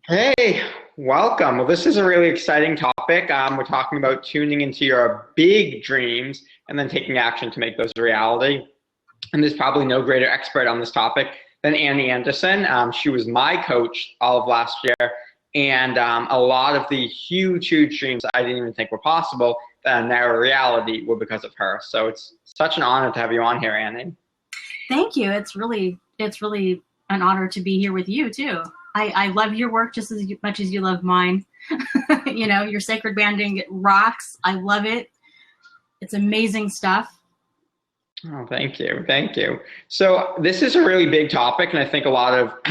Hey, welcome. Well, this is a really exciting topic. We're talking about tuning into your big dreams and then taking action to make those a reality. And there's probably no greater expert on this topic than Annie Anderson. She was my coach all of last year, and a lot of the huge dreams I didn't even think were possible that are now a reality were because of her. So it's such an honor to have you on here, Annie. Thank you. It's really an honor to be here with you too. I love your work just as much as you love mine. Your sacred banding rocks. I love it. It's amazing stuff. Oh, thank you. Thank you. So this is a really big topic, and I think a lot of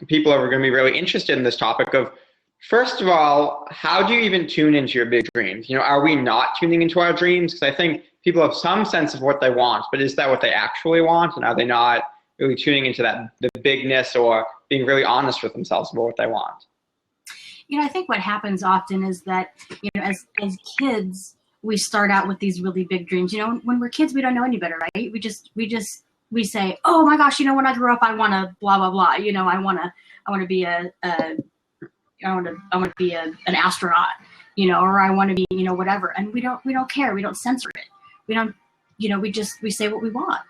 people are going to be really interested in this topic of, first of all, how do you even tune into your big dreams? Are we not tuning into our dreams? Because I think people have some sense of what they want, but is that what they actually want? And are they not really tuning into the bigness or being really honest with themselves about what they want? I think what happens often is that, as kids, we start out with these really big dreams. When we're kids, we don't know any better, right? We say, oh my gosh, when I grow up, I want to blah, blah, blah. I want to be an astronaut, or I want to be, whatever. And we don't care. We don't censor it. We don't, we say what we want.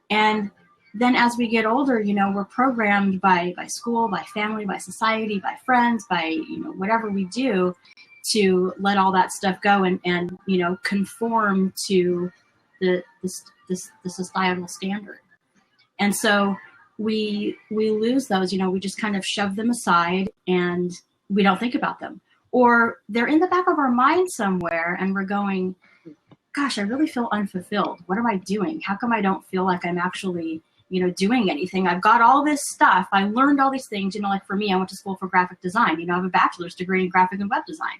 And then as we get older, we're programmed by school, by family, by society, by friends, by, whatever we do to let all that stuff go and conform to the societal standard. And so we lose those, we just kind of shove them aside and we don't think about them. Or they're in the back of our mind somewhere and we're going, gosh, I really feel unfulfilled. What am I doing? How come I don't feel like I'm actually doing anything? I've got all this stuff. I learned all these things. Like for me, I went to school for graphic design. I have a bachelor's degree in graphic and web design.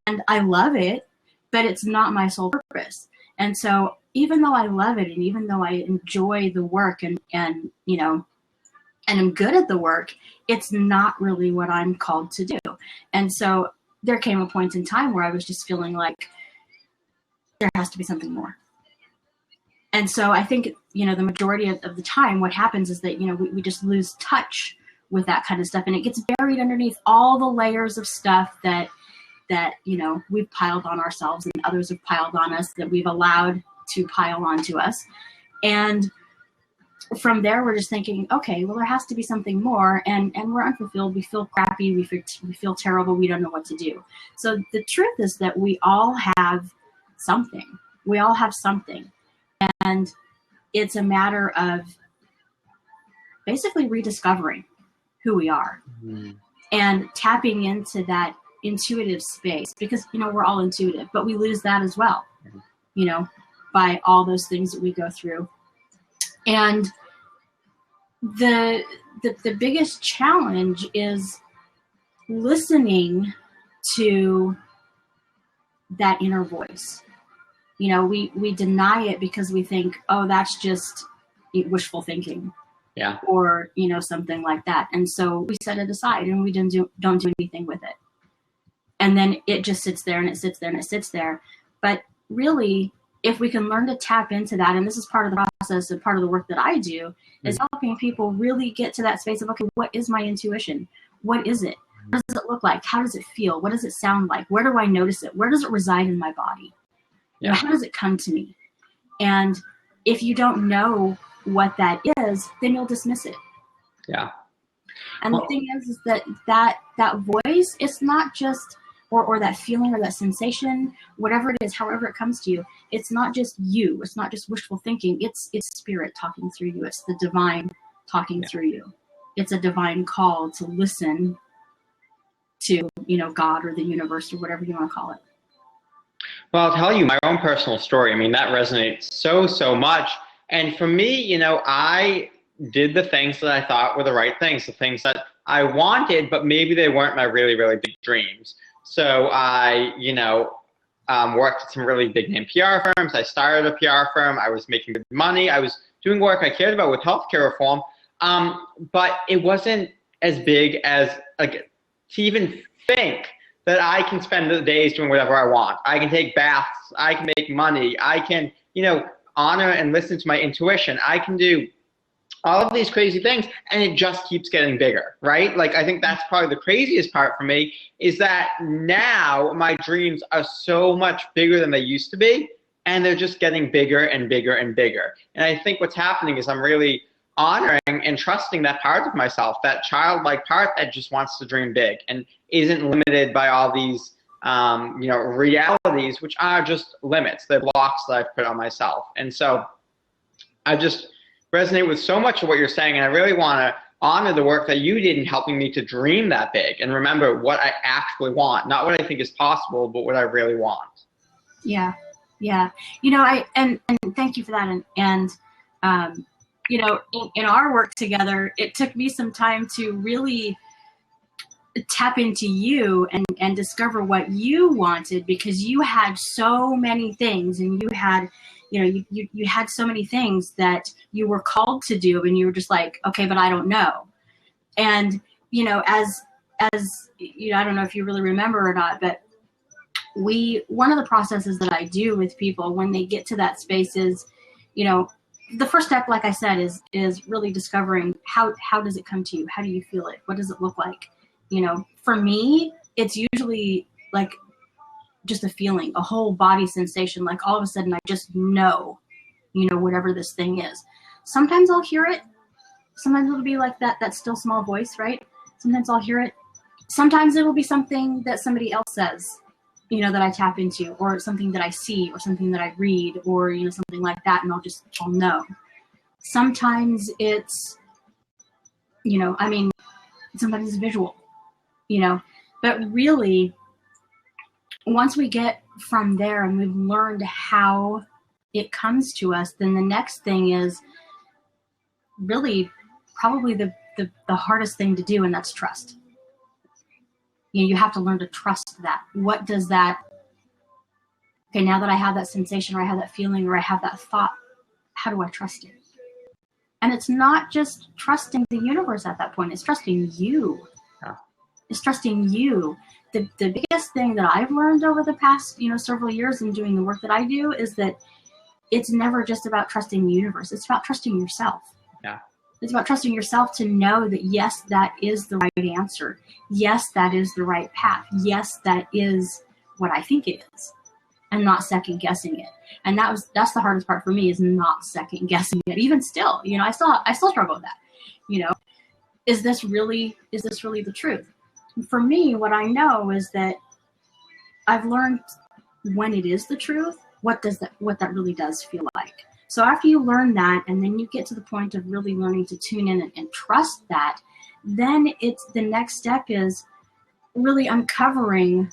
And I love it, but it's not my sole purpose. And so even though I love it and even though I enjoy the work and I'm good at the work, it's not really what I'm called to do. And so there came a point in time where I was just feeling like there has to be something more. And so I think, the majority of the time, what happens is that, we just lose touch with that kind of stuff. And it gets buried underneath all the layers of stuff that we've piled on ourselves and others have piled on us, that we've allowed to pile onto us. And from there, we're just thinking, okay, well, there has to be something more. And we're unfulfilled. We feel crappy. We feel terrible. We don't know what to do. So the truth is that we all have something. We all have something. And it's a matter of basically rediscovering who we are and tapping into that intuitive space, because, we're all intuitive, but we lose that as well, by all those things that we go through. And the biggest challenge is listening to that inner voice. We deny it because we think, oh, that's just wishful thinking. Yeah. Or, something like that. And so we set it aside and we don't do anything with it. And then it just sits there and it sits there and it sits there. But really, if we can learn to tap into that, and this is part of the process and part of the work that I do, is helping people really get to that space of, okay, what is my intuition? What is it? What does it look like? How does it feel? What does it sound like? Where do I notice it? Where does it reside in my body? Yeah. How does it come to me? And if you don't know what that is, then you'll dismiss it. Yeah. And the thing is that voice, it's not just, or that feeling or that sensation, whatever it is, however it comes to you, it's not just you. It's not just wishful thinking. It's spirit talking through you. It's the divine talking through you. It's a divine call to listen to, God or the universe or whatever you want to call it. Well, I'll tell you my own personal story. I mean, that resonates so much. And for me, I did the things that I thought were the right things, the things that I wanted, but maybe they weren't my really big dreams. So I, worked at some really big name PR firms. I started a PR firm. I was making good money. I was doing work I cared about with healthcare reform. But it wasn't as big as to even think that I can spend the days doing whatever I want. I can take baths. I can make money. I can, honor and listen to my intuition. I can do all of these crazy things, and it just keeps getting bigger, right? Like, I think that's probably the craziest part for me, is that now my dreams are so much bigger than they used to be, and they're just getting bigger and bigger and bigger. And I think what's happening is I'm really honoring and trusting that part of myself, that childlike part that just wants to dream big and isn't limited by all these realities, which are just limits, they're blocks that I've put on myself. And so I just resonate with so much of what you're saying, and I really want to honor the work that you did in helping me to dream that big and remember what I actually want, not what I think is possible, but what I really want. Yeah. And thank you for that. And in our work together, it took me some time to really tap into you and discover what you wanted, because you had so many things, and you had you had so many things that you were called to do, and you were just like, okay, but I don't know. And as I don't know if you really remember or not, but one of the processes that I do with people when they get to that space is, the first step, like I said, is really discovering how does it come to you? How do you feel it? What does it look like? For me, it's usually like just a feeling, a whole body sensation. Like all of a sudden I just know, whatever this thing is. Sometimes I'll hear it. Sometimes it'll be like that still small voice, right? Sometimes I'll hear it. Sometimes it will be something that somebody else says, that I tap into, or something that I see, or something that I read, or, something like that. And I'll know. Sometimes it's, sometimes it's visual, but really once we get from there and we've learned how it comes to us, then the next thing is really probably the hardest thing to do, and that's trust. You have to learn to trust that. What does that, okay, now that I have that sensation, or I have that feeling, or I have that thought, how do I trust it? And it's not just trusting the universe at that point, it's trusting you. Yeah. It's trusting you. The biggest thing that I've learned over the past, several years in doing the work that I do is that it's never just about trusting the universe. It's about trusting yourself. Yeah. It's about trusting yourself to know that, yes, that is the right answer. Yes, that is the right path. Yes, that is what I think it is, and not second guessing it. And that's the hardest part for me, is not second guessing it. Even still, I still struggle with that. Is this really the truth? And for me, what I know is that I've learned when it is the truth, what that really does feel like. So after you learn that, and then you get to the point of really learning to tune in and trust that, then it's the next step is really uncovering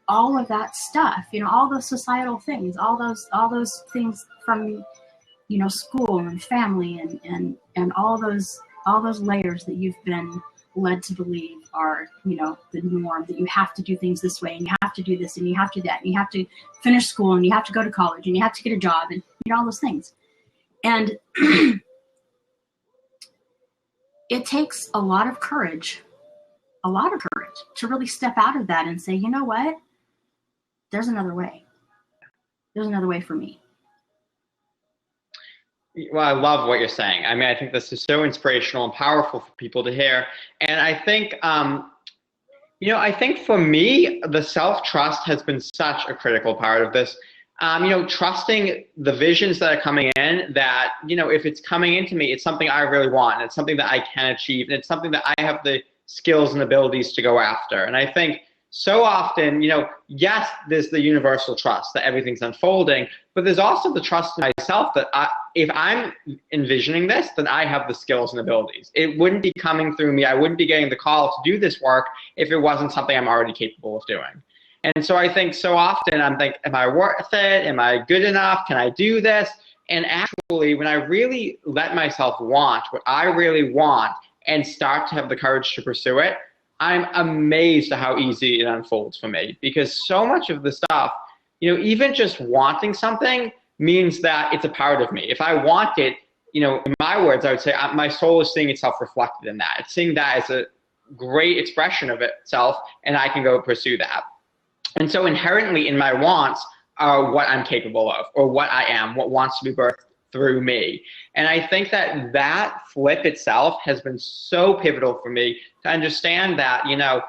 all of that stuff, all those societal things, all those things from, school and family and all those layers that you've been led to believe are, the norm, that you have to do things this way, and you have to do this, and you have to do that, and you have to finish school, and you have to go to college, and you have to get a job, and all those things. And it takes a lot of courage to really step out of that and say, you know what? There's another way. There's another way for me. Well, I love what you're saying. I think this is so inspirational and powerful for people to hear. And I think, I think for me, the self-trust has been such a critical part of this. Trusting the visions that are coming in, that, if it's coming into me, it's something I really want, and it's something that I can achieve, and it's something that I have the skills and abilities to go after. And I think so often, yes, there's the universal trust that everything's unfolding, but there's also the trust in myself that if I'm envisioning this, then I have the skills and abilities. It wouldn't be coming through me. I wouldn't be getting the call to do this work if it wasn't something I'm already capable of doing. And so I think so often I'm thinking, am I worth it? Am I good enough? Can I do this? And actually, when I really let myself want what I really want and start to have the courage to pursue it, I'm amazed at how easy it unfolds for me. Because so much of the stuff, even just wanting something means that it's a part of me. If I want it, in my words, I would say my soul is seeing itself reflected in that. It's seeing that as a great expression of itself, and I can go pursue that. And so inherently in my wants are what I'm capable of, or what I am, what wants to be birthed through me. And I think that that flip itself has been so pivotal for me to understand that, you know,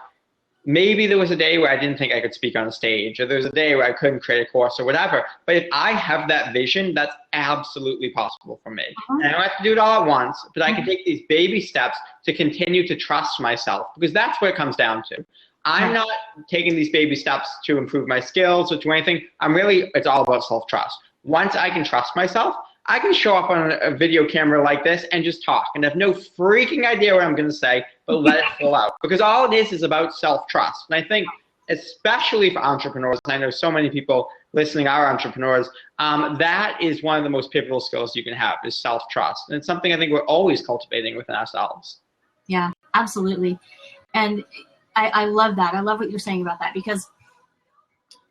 maybe there was a day where I didn't think I could speak on a stage, or there was a day where I couldn't create a course or whatever. But if I have that vision, that's absolutely possible for me. And I don't have to do it all at once, but I can take these baby steps to continue to trust myself, because that's what it comes down to. I'm not taking these baby steps to improve my skills or to anything. It's all about self-trust. Once I can trust myself, I can show up on a video camera like this and just talk and have no freaking idea what I'm going to say, but let it flow out. Because all it is about self-trust. And I think, especially for entrepreneurs, and I know so many people listening are entrepreneurs, that is one of the most pivotal skills you can have, is self-trust. And it's something I think we're always cultivating within ourselves. Yeah, absolutely. And I love that. I love what you're saying about that, because,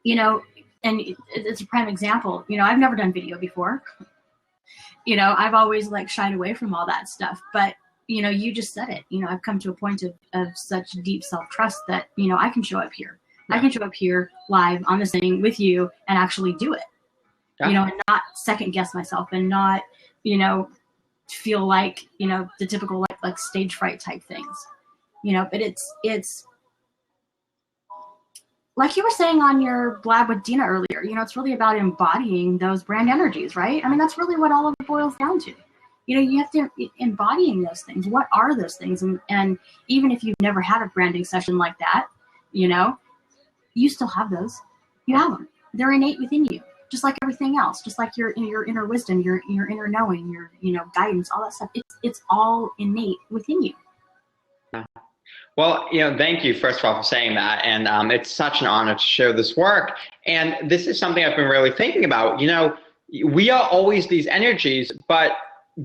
you know, and it's a prime example. You know, I've never done video before. You know, I've always like shied away from all that stuff. But, you know, you just said it. You know, I've come to a point of such deep self-trust that, you know, I can show up here. Yeah. I can show up here live on this thing with you and actually do it. Yeah. You know, and not second guess myself and not, you know, feel like, you know, the typical like stage fright type things. You know, but it's like you were saying on your blab with Dina earlier, you know, it's really about embodying those brand energies, right? I mean, that's really what all of it boils down to. You know, you have to embodying those things. What are those things? And even if you've never had a branding session like that, you know, you still have those. You have them. They're innate within you, just like everything else, just like your inner wisdom, your inner knowing, your, you know, guidance, all that stuff. It's all innate within you. Well, you know, thank you, first of all, for saying that. And it's such an honor to share this work. And this is something I've been really thinking about. You know, we are always these energies, but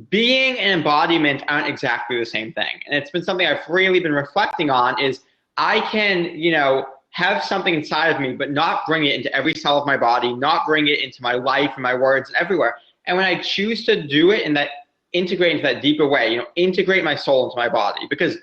being an embodiment aren't exactly the same thing. And it's been something I've really been reflecting on, is I can, you know, have something inside of me, but not bring it into every cell of my body, not bring it into my life and my words and everywhere. And when I choose to do it and that integrate into that deeper way, you know, integrate my soul into my body, because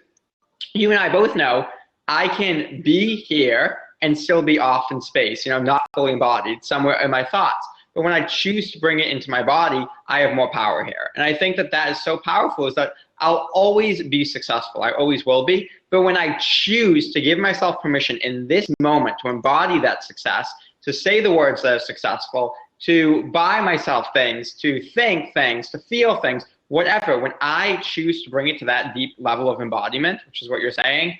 you and I both know I can be here and still be off in space, you know, not fully embodied somewhere in my thoughts. But when I choose to bring it into my body, I have more power here. And I think that that is so powerful, is that I'll always be successful. I always will be. But when I choose to give myself permission in this moment to embody that success, to say the words that are successful, to buy myself things, to think things, to feel things, whatever, when I choose to bring it to that deep level of embodiment, which is what you're saying,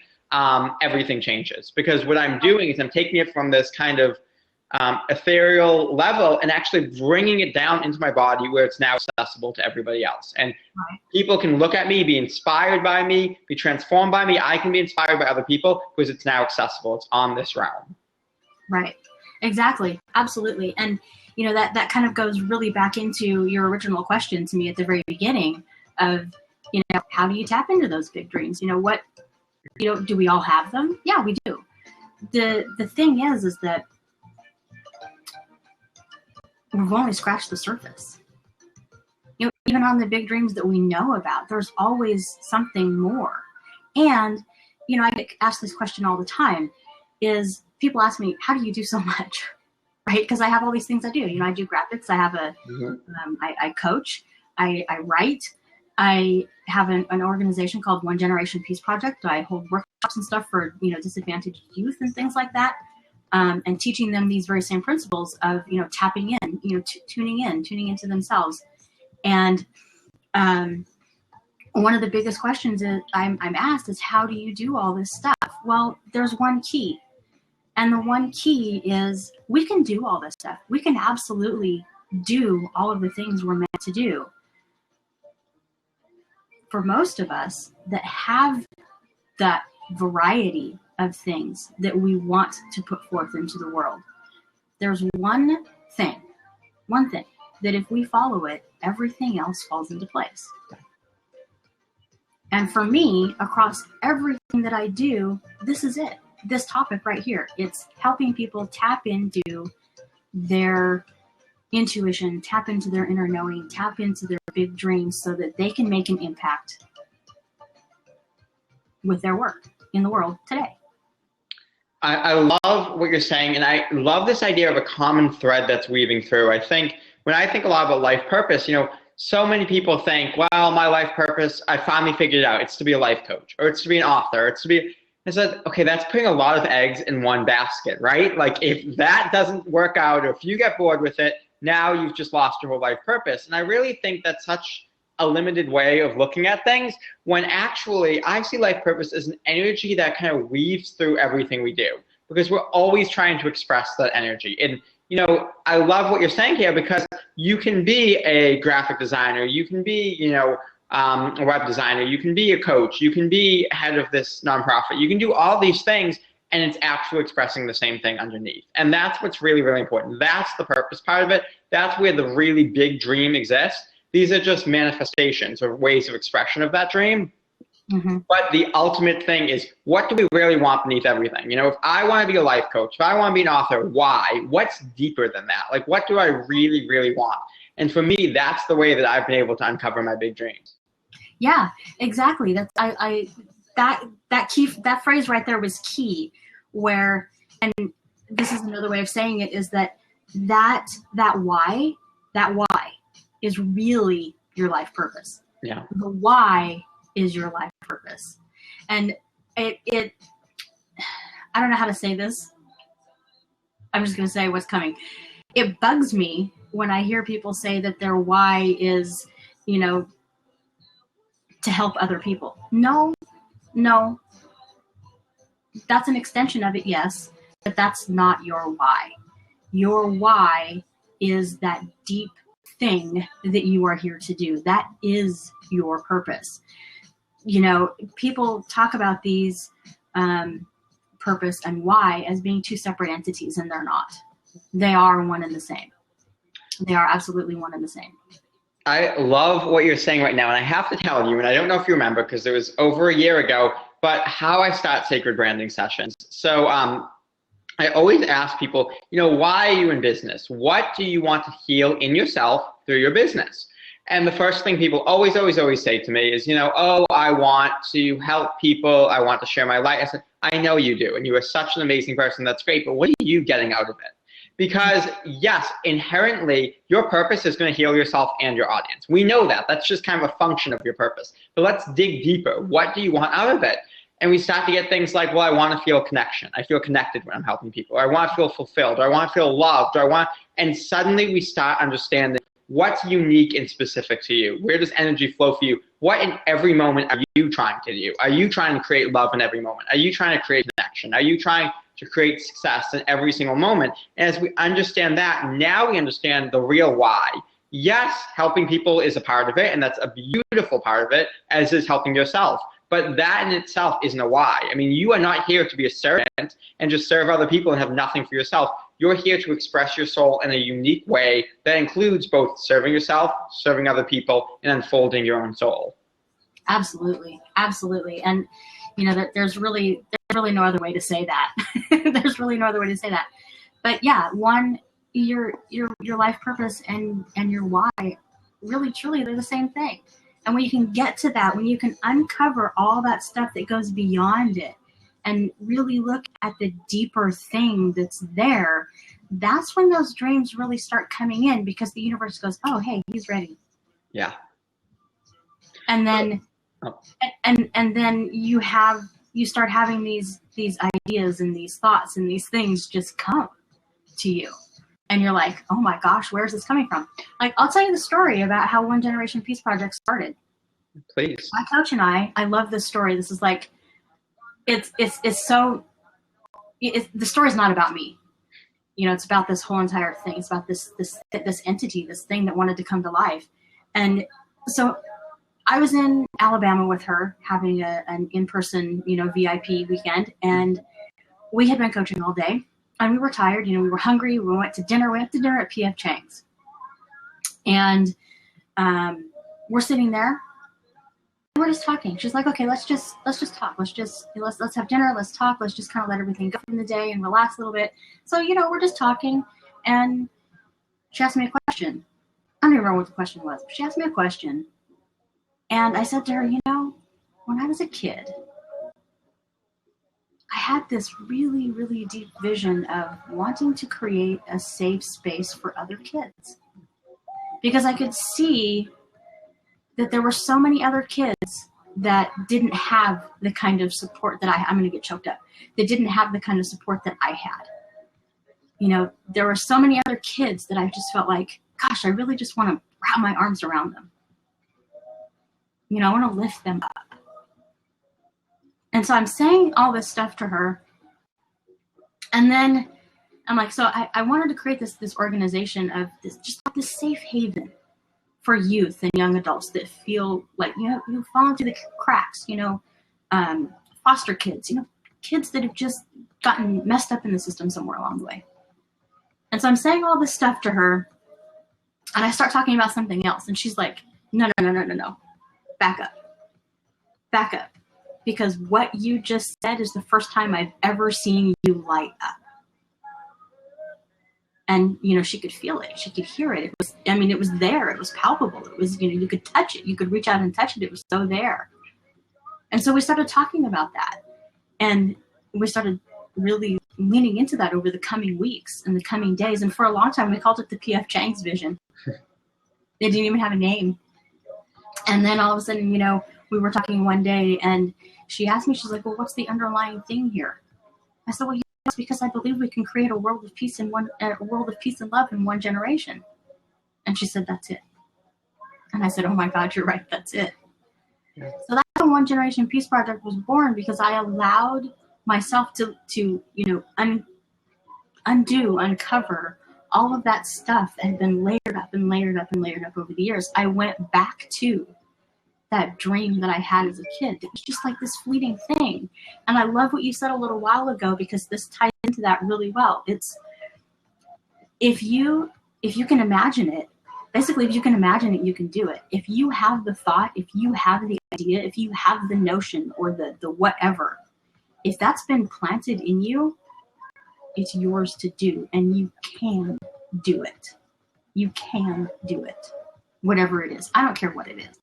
everything changes. Because what I'm doing is I'm taking it from this kind of ethereal level and actually bringing it down into my body where it's now accessible to everybody else. And people can look at me, be inspired by me, be transformed by me. I can be inspired by other people because it's now accessible. It's on this realm. Right. Exactly. Absolutely. And you know, that kind of goes really back into your original question to me at the very beginning of, you know, how do you tap into those big dreams? You know, what, you know, do we all have them? Yeah, we do. The thing is that we've only scratched the surface. You know, even on the big dreams that we know about, there's always something more. And, you know, I get asked this question all the time, is people ask me, how do you do so much? Right? Because I have all these things I do. You know, I do graphics. I have I coach. I write. I have an organization called One Generation Peace Project. I hold workshops and stuff for, you know, disadvantaged youth and things like that, and teaching them these very same principles of, you know, tapping in, you know, tuning into themselves. And one of the biggest questions that I'm asked is, how do you do all this stuff? Well, there's one key. And the one key is we can do all this stuff. We can absolutely do all of the things we're meant to do. For most of us that have that variety of things that we want to put forth into the world, there's one thing that if we follow it, everything else falls into place. And for me, across everything that I do, this is it. This topic right here. It's helping people tap into their intuition, tap into their inner knowing, tap into their big dreams so that they can make an impact with their work in the world today. I love what you're saying, and I love this idea of a common thread that's weaving through. I think when I think a lot about life purpose, you know, so many people think, well, my life purpose, I finally figured it out. It's to be a life coach, or it's to be an author, or it's to be. I said, okay, that's putting a lot of eggs in one basket, right? Like if that doesn't work out, or if you get bored with it, now you've just lost your whole life purpose. And I really think that's such a limited way of looking at things, when actually I see life purpose as an energy that kind of weaves through everything we do, because we're always trying to express that energy. And I love what you're saying here, because you can be a graphic designer, you can be, a web designer, you can be a coach, you can be head of this nonprofit, you can do all these things, and it's actually expressing the same thing underneath. And that's what's really, really important. That's the purpose part of it. That's where the really big dream exists. These are just manifestations or ways of expression of that dream. Mm-hmm. But the ultimate thing is, what do we really want beneath everything? If I want to be a life coach, if I want to be an author, why? What's deeper than that? Like, what do I really, really want? And for me, that's the way that I've been able to uncover my big dreams. Yeah, exactly. That's that phrase right there was key. Where, and this is another way of saying it, is that why is really your life purpose. Yeah. The why is your life purpose. And it I don't know how to say this. I'm just going to say what's coming. It bugs me when I hear people say that their why is, to help other people. No. That's an extension of it, yes, but that's not your why. Your why is that deep thing that you are here to do. That is your purpose. People talk about these purpose and why as being two separate entities, and they're not. They are one and the same. They are absolutely one and the same. I love what you're saying right now, and I have to tell you, and I don't know if you remember because it was over a year ago, but how I start sacred branding sessions. So I always ask people, why are you in business? What do you want to heal in yourself through your business? And the first thing people always say to me is, I want to help people. I want to share my light. I said, I know you do, and you are such an amazing person. That's great, but what are you getting out of it? Because yes, inherently, your purpose is going to heal yourself and your audience. We know that. That's just kind of a function of your purpose. But let's dig deeper. What do you want out of it? And we start to get things like, well, I want to feel connection. I feel connected when I'm helping people. I want to feel fulfilled. I want to feel loved. And suddenly we start understanding what's unique and specific to you. Where does energy flow for you? What in every moment are you trying to do? Are you trying to create love in every moment? Are you trying to create connection? Are you trying to create success in every single moment? And as we understand that, now we understand the real why. Yes, helping people is a part of it, and that's a beautiful part of it, as is helping yourself. But that in itself isn't a why. I mean, you are not here to be a servant and just serve other people and have nothing for yourself. You're here to express your soul in a unique way that includes both serving yourself, serving other people, and unfolding your own soul. Absolutely. And that there's really no other way to say that. There's really no other way to say that. But yeah, your life purpose and your why, really truly, they're the same thing. And when you can get to that, when you can uncover all that stuff that goes beyond it and really look at the deeper thing that's there, that's when those dreams really start coming in, because the universe goes, oh, hey, he's ready. Yeah. And then, and then you start having these ideas and these thoughts and these things just come to you. And you're like, oh my gosh, where's this coming from? Like, I'll tell you the story about how One Generation Peace Project started. Please. My coach and I love this story. This is like, the story's not about me. It's about this whole entire thing. It's about this entity, this thing that wanted to come to life. And so I was in Alabama with her having an in-person, VIP weekend. And we had been coaching all day. And we were tired, we were hungry. We went to dinner. We went to dinner at P.F. Chang's. And we're sitting there. And we're just talking. She's like, okay, let's just talk. Let's have dinner. Let's talk. Let's just kind of let everything go from the day and relax a little bit. So, we're just talking. And she asked me a question. I don't even remember what the question was. But she asked me a question. And I said to her, when I was a kid, I had this really, really deep vision of wanting to create a safe space for other kids, because I could see that there were so many other kids that didn't have the kind of support that I'm going to get choked up, that didn't have the kind of support that I had. You know, there were so many other kids that I just felt like, gosh, I really just want to wrap my arms around them. You know, I want to lift them up. And so I'm saying all this stuff to her. And then I'm like, so I wanted to create this organization of this safe haven for youth and young adults that feel like, you know, you fall into the cracks, you know, foster kids, you know, kids that have just gotten messed up in the system somewhere along the way. And so I'm saying all this stuff to her, and I start talking about something else. And she's like, no. Back up. Because what you just said is the first time I've ever seen you light up. And, you know, she could feel it. She could hear it. It was there. It was palpable. It was, you know, you could touch it. You could reach out and touch it. It was so there. And so we started talking about that. And we started really leaning into that over the coming weeks and the coming days. And for a long time, we called it the P.F. Chang's vision. They didn't even have a name. And then all of a sudden, you know, we were talking one day and she asked me, she's like, well, what's the underlying thing here? I said, well, it's because I believe we can create a world of peace and love in one generation. And she said, that's it. And I said, oh my God, you're right. That's it. Yeah. So that's when One Generation Peace Project was born, because I allowed myself to you know, uncover all of that stuff that had been layered up over the years. I went back to that dream that I had as a kid. It was just like this fleeting thing. And I love what you said a little while ago, because this ties into that really well. It's if you can imagine it, basically if you can imagine it, you can do it. If you have the thought, if you have the idea, if you have the notion or the whatever, if that's been planted in you, it's yours to do, and you can do it. You can do it, whatever it is. I don't care what it is.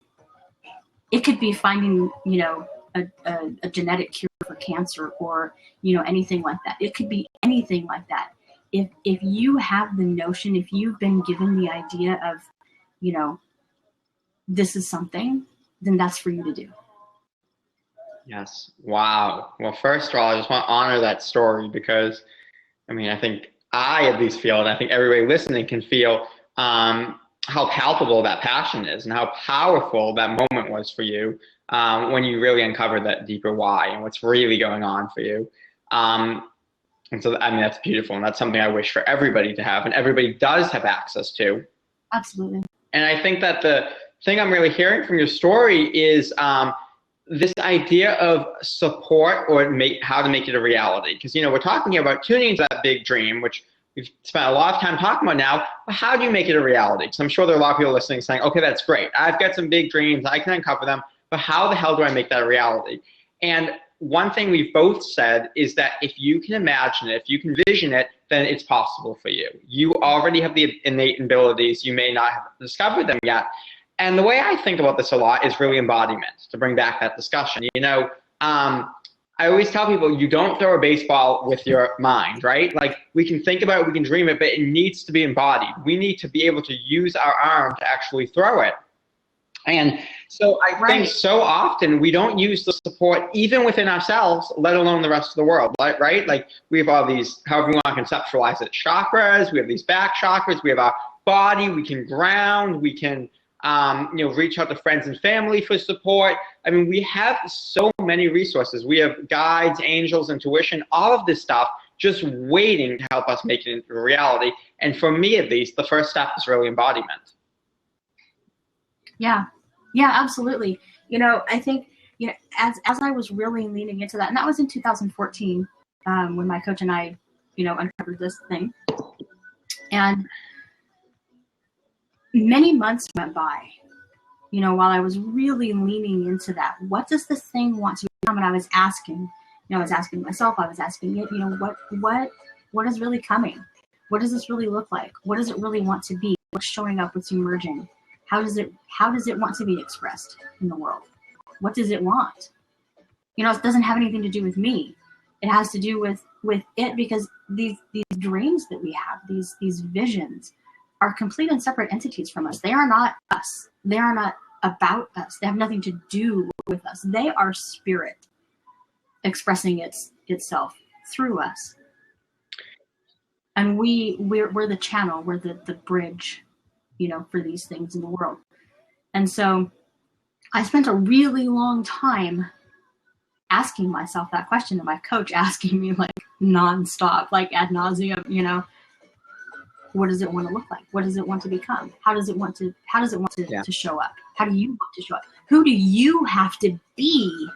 It could be finding, you know, a genetic cure for cancer, or, you know, anything like that. It could be anything like that. If you have the notion, if you've been given the idea of, you know, this is something, then that's for you to do. Yes. Wow. Well, first of all, I just want to honor that story, because, I mean, I think I at least feel, and I think everybody listening can feel, how palpable that passion is and how powerful that moment was for you when you really uncovered that deeper why and what's really going on for you. And so, I mean, that's beautiful. And that's something I wish for everybody to have, and everybody does have access to. Absolutely. And I think that the thing I'm really hearing from your story is this idea of support, or how to make it a reality. Because, you know, we're talking about tuning into that big dream, which we've spent a lot of time talking about now, but how do you make it a reality? Because I'm sure there are a lot of people listening saying, okay, that's great. I've got some big dreams. I can uncover them. But how the hell do I make that a reality? And one thing we've both said is that if you can imagine it, if you can vision it, then it's possible for you. You already have the innate abilities. You may not have discovered them yet. And the way I think about this a lot is really embodiment, to bring back that discussion. You know, I always tell people, you don't throw a baseball with your mind, right? Like, we can think about it, we can dream it, but it needs to be embodied. We need to be able to use our arm to actually throw it. And so I think so often we don't use the support even within ourselves, let alone the rest of the world, right? Like, we have all these, however you want to conceptualize it, chakras, we have these back chakras, we have our body, we can ground, we can you know, reach out to friends and family for support. I mean, we have so many resources. We have guides, angels, intuition, all of this stuff just waiting to help us make it into reality. And for me, at least, the first step is really embodiment. Yeah, absolutely. You know, I think, you know, as I was really leaning into that, and that was in 2014 when my coach and I, you know, uncovered this thing. And many months went by, you know, while I was really leaning into that. What does this thing want to become? And I was asking, you know, I was asking myself, I was asking it, you know, what is really coming? What does this really look like? What does it really want to be? What's showing up? What's emerging? How does it want to be expressed in the world? What does it want? You know, it doesn't have anything to do with me. It has to do with it, because these dreams that we have, these visions, are complete and separate entities from us. They are not us. They are not about us. They have nothing to do with us. They are spirit expressing itself through us. And we're the channel, we're the bridge, for these things in the world. And so I spent a really long time asking myself that question, and my coach asking me like nonstop, like ad nauseum, what does it want to look like? What does it want to become? How does it want to to show up? How do you want to show up? Who do you have to be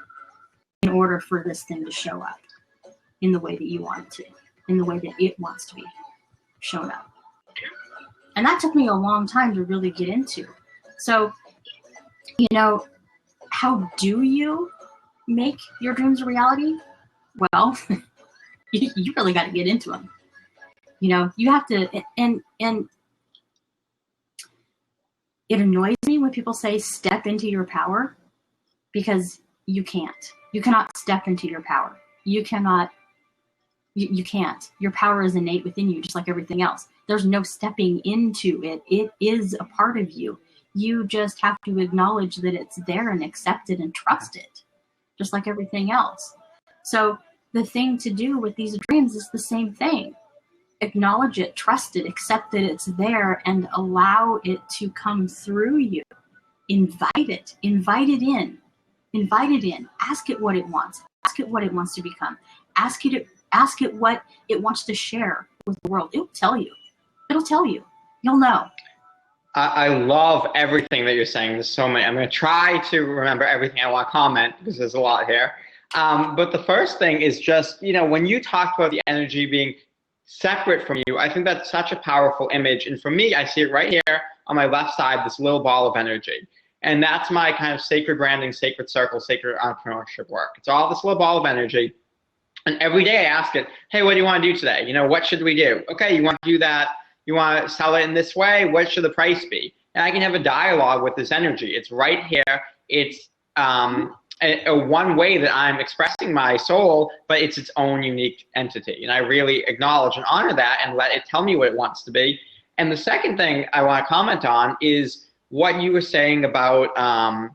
in order for this thing to show up in the way that you want it to, in the way that it wants to be shown up? And that took me a long time to really get into. So, how do you make your dreams a reality? Well, you really got to get into them. You have to, and it annoys me when people say step into your power, because you can't. You cannot step into your power. You cannot. You can't. Your power is innate within you, just like everything else. There's no stepping into it. It is a part of you. You just have to acknowledge that it's there and accept it and trust it, just like everything else. So the thing to do with these dreams is the same thing. Acknowledge it, trust it, accept that it's there, and allow it to come through you. Invite it in. Ask it what it wants. Ask it what it wants to become. Ask it what it wants to share with the world. It'll tell you. You'll know. I love everything that you're saying. There's so many. I'm going to try to remember everything I want to comment, because there's a lot here. But the first thing is just, when you talked about the energy being separate from you, I think that's such a powerful image. And for me, I see it right here on my left side, this little ball of energy. And that's my kind of sacred branding, sacred circle, sacred entrepreneurship work. It's all this little ball of energy. And every day I ask it, hey, what do you want to do today? What should we do? Okay, you want to do that? You want to sell it in this way? What should the price be? And I can have a dialogue with this energy. It's right here. It's a one way that I'm expressing my soul, but it's its own unique entity. And I really acknowledge and honor that and let it tell me what it wants to be. And the second thing I want to comment on is what you were saying about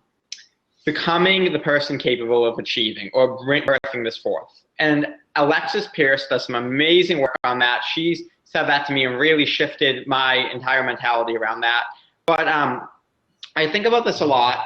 becoming the person capable of achieving or birthing this forth. And Alexis Pierce does some amazing work on that. She's said that to me and really shifted my entire mentality around that. But I think about this a lot,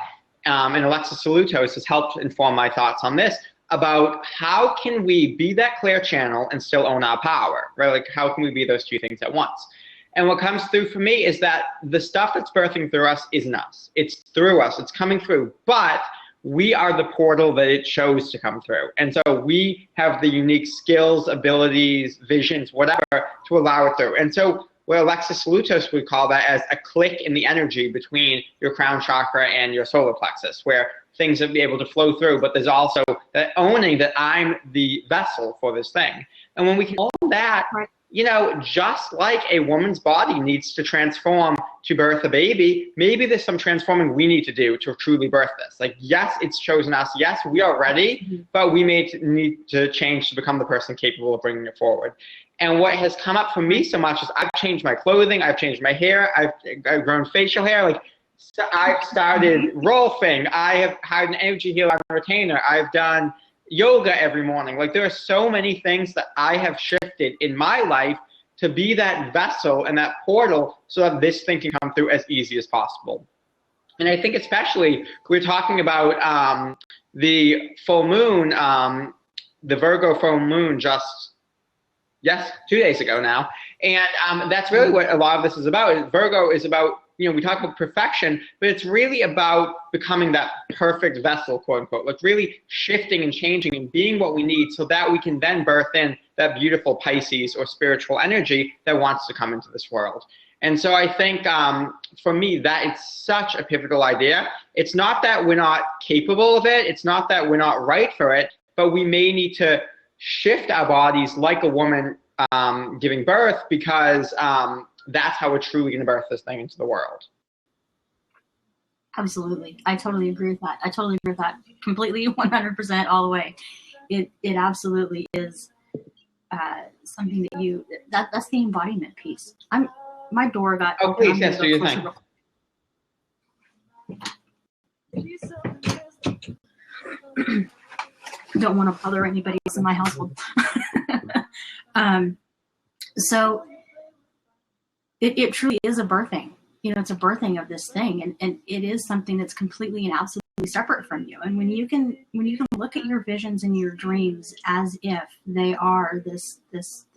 and Alexis Salutos has helped inform my thoughts on this, about how can we be that clear channel and still own our power, right? Like, how can we be those two things at once? And what comes through for me is that the stuff that's birthing through us isn't us. It's through us. It's coming through. But we are the portal that it chose to come through. And so we have the unique skills, abilities, visions, whatever, to allow it through. And so what Alexis Salutos would call that as a click in the energy between your crown chakra and your solar plexus, where things will be able to flow through, but there's also that owning that I'm the vessel for this thing. And when we can own that, just like a woman's body needs to transform to birth a baby, maybe there's some transforming we need to do to truly birth this. Like, yes, it's chosen us. Yes, we are ready, but we may need to change to become the person capable of bringing it forward. And what has come up for me so much is I've changed my clothing, I've changed my hair, I've grown facial hair. Like, I've started rolfing. I have had an energy healer on a retainer. I've done yoga every morning. Like, there are so many things that I have shifted in my life to be that vessel and that portal so that this thing can come through as easy as possible. And I think especially we're talking about the full moon, the Virgo full moon just, 2 days ago now. And that's really what a lot of this is about. Virgo is about, we talk about perfection, but it's really about becoming that perfect vessel, quote unquote, like really shifting and changing and being what we need so that we can then birth in that beautiful Pisces or spiritual energy that wants to come into this world. And so I think for me, that it's such a pivotal idea. It's not that we're not capable of it. It's not that we're not right for it, but we may need to shift our bodies like a woman giving birth, because that's how we're truly going to birth this thing into the world. Absolutely. I totally agree with that. Completely, 100% all the way. It absolutely is something that that's the embodiment piece. My door got open. Please, yes, do your thing. Don't want to bother anybody else in my household. So it truly is a birthing. You know, it's a birthing of this thing, and it is something that's completely and absolutely separate from you. And when you can look at your visions and your dreams as if they are this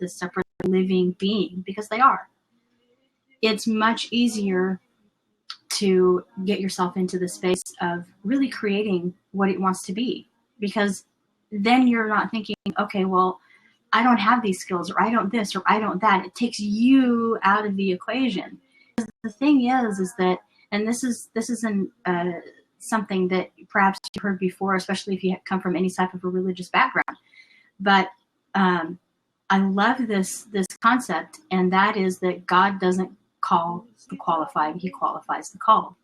separate living being, because they are, it's much easier to get yourself into the space of really creating what it wants to be, because then you're not thinking, okay, well, I don't have these skills, or I don't this, or I don't that. It takes you out of the equation. The thing is that, and this isn't something that perhaps you've heard before, especially if you come from any type of a religious background, but I love this concept, and that is that God doesn't call the qualified, he qualifies the called.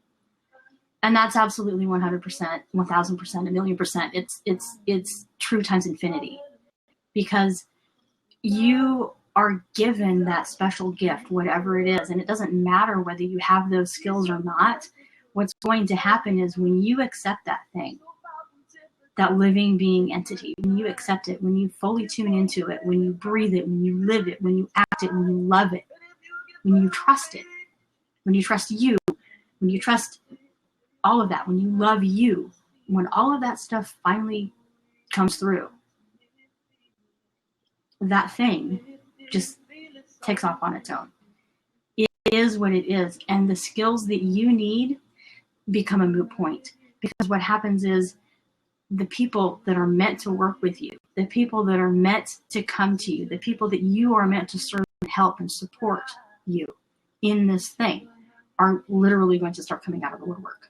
And that's absolutely 100%, 1000%, a million percent. It's true times infinity, because you are given that special gift, whatever it is, and it doesn't matter whether you have those skills or not. What's going to happen is when you accept that thing, that living being entity, when you accept it, when you fully tune into it, when you breathe it, when you live it, when you act it, when you love it, when you trust it, when you trust you, when you trust all of that, when you love you, when all of that stuff finally comes through, that thing just takes off on its own. It is what it is. And the skills that you need become a moot point, because what happens is the people that are meant to work with you, the people that are meant to come to you, the people that you are meant to serve and help and support you in this thing are literally going to start coming out of the woodwork.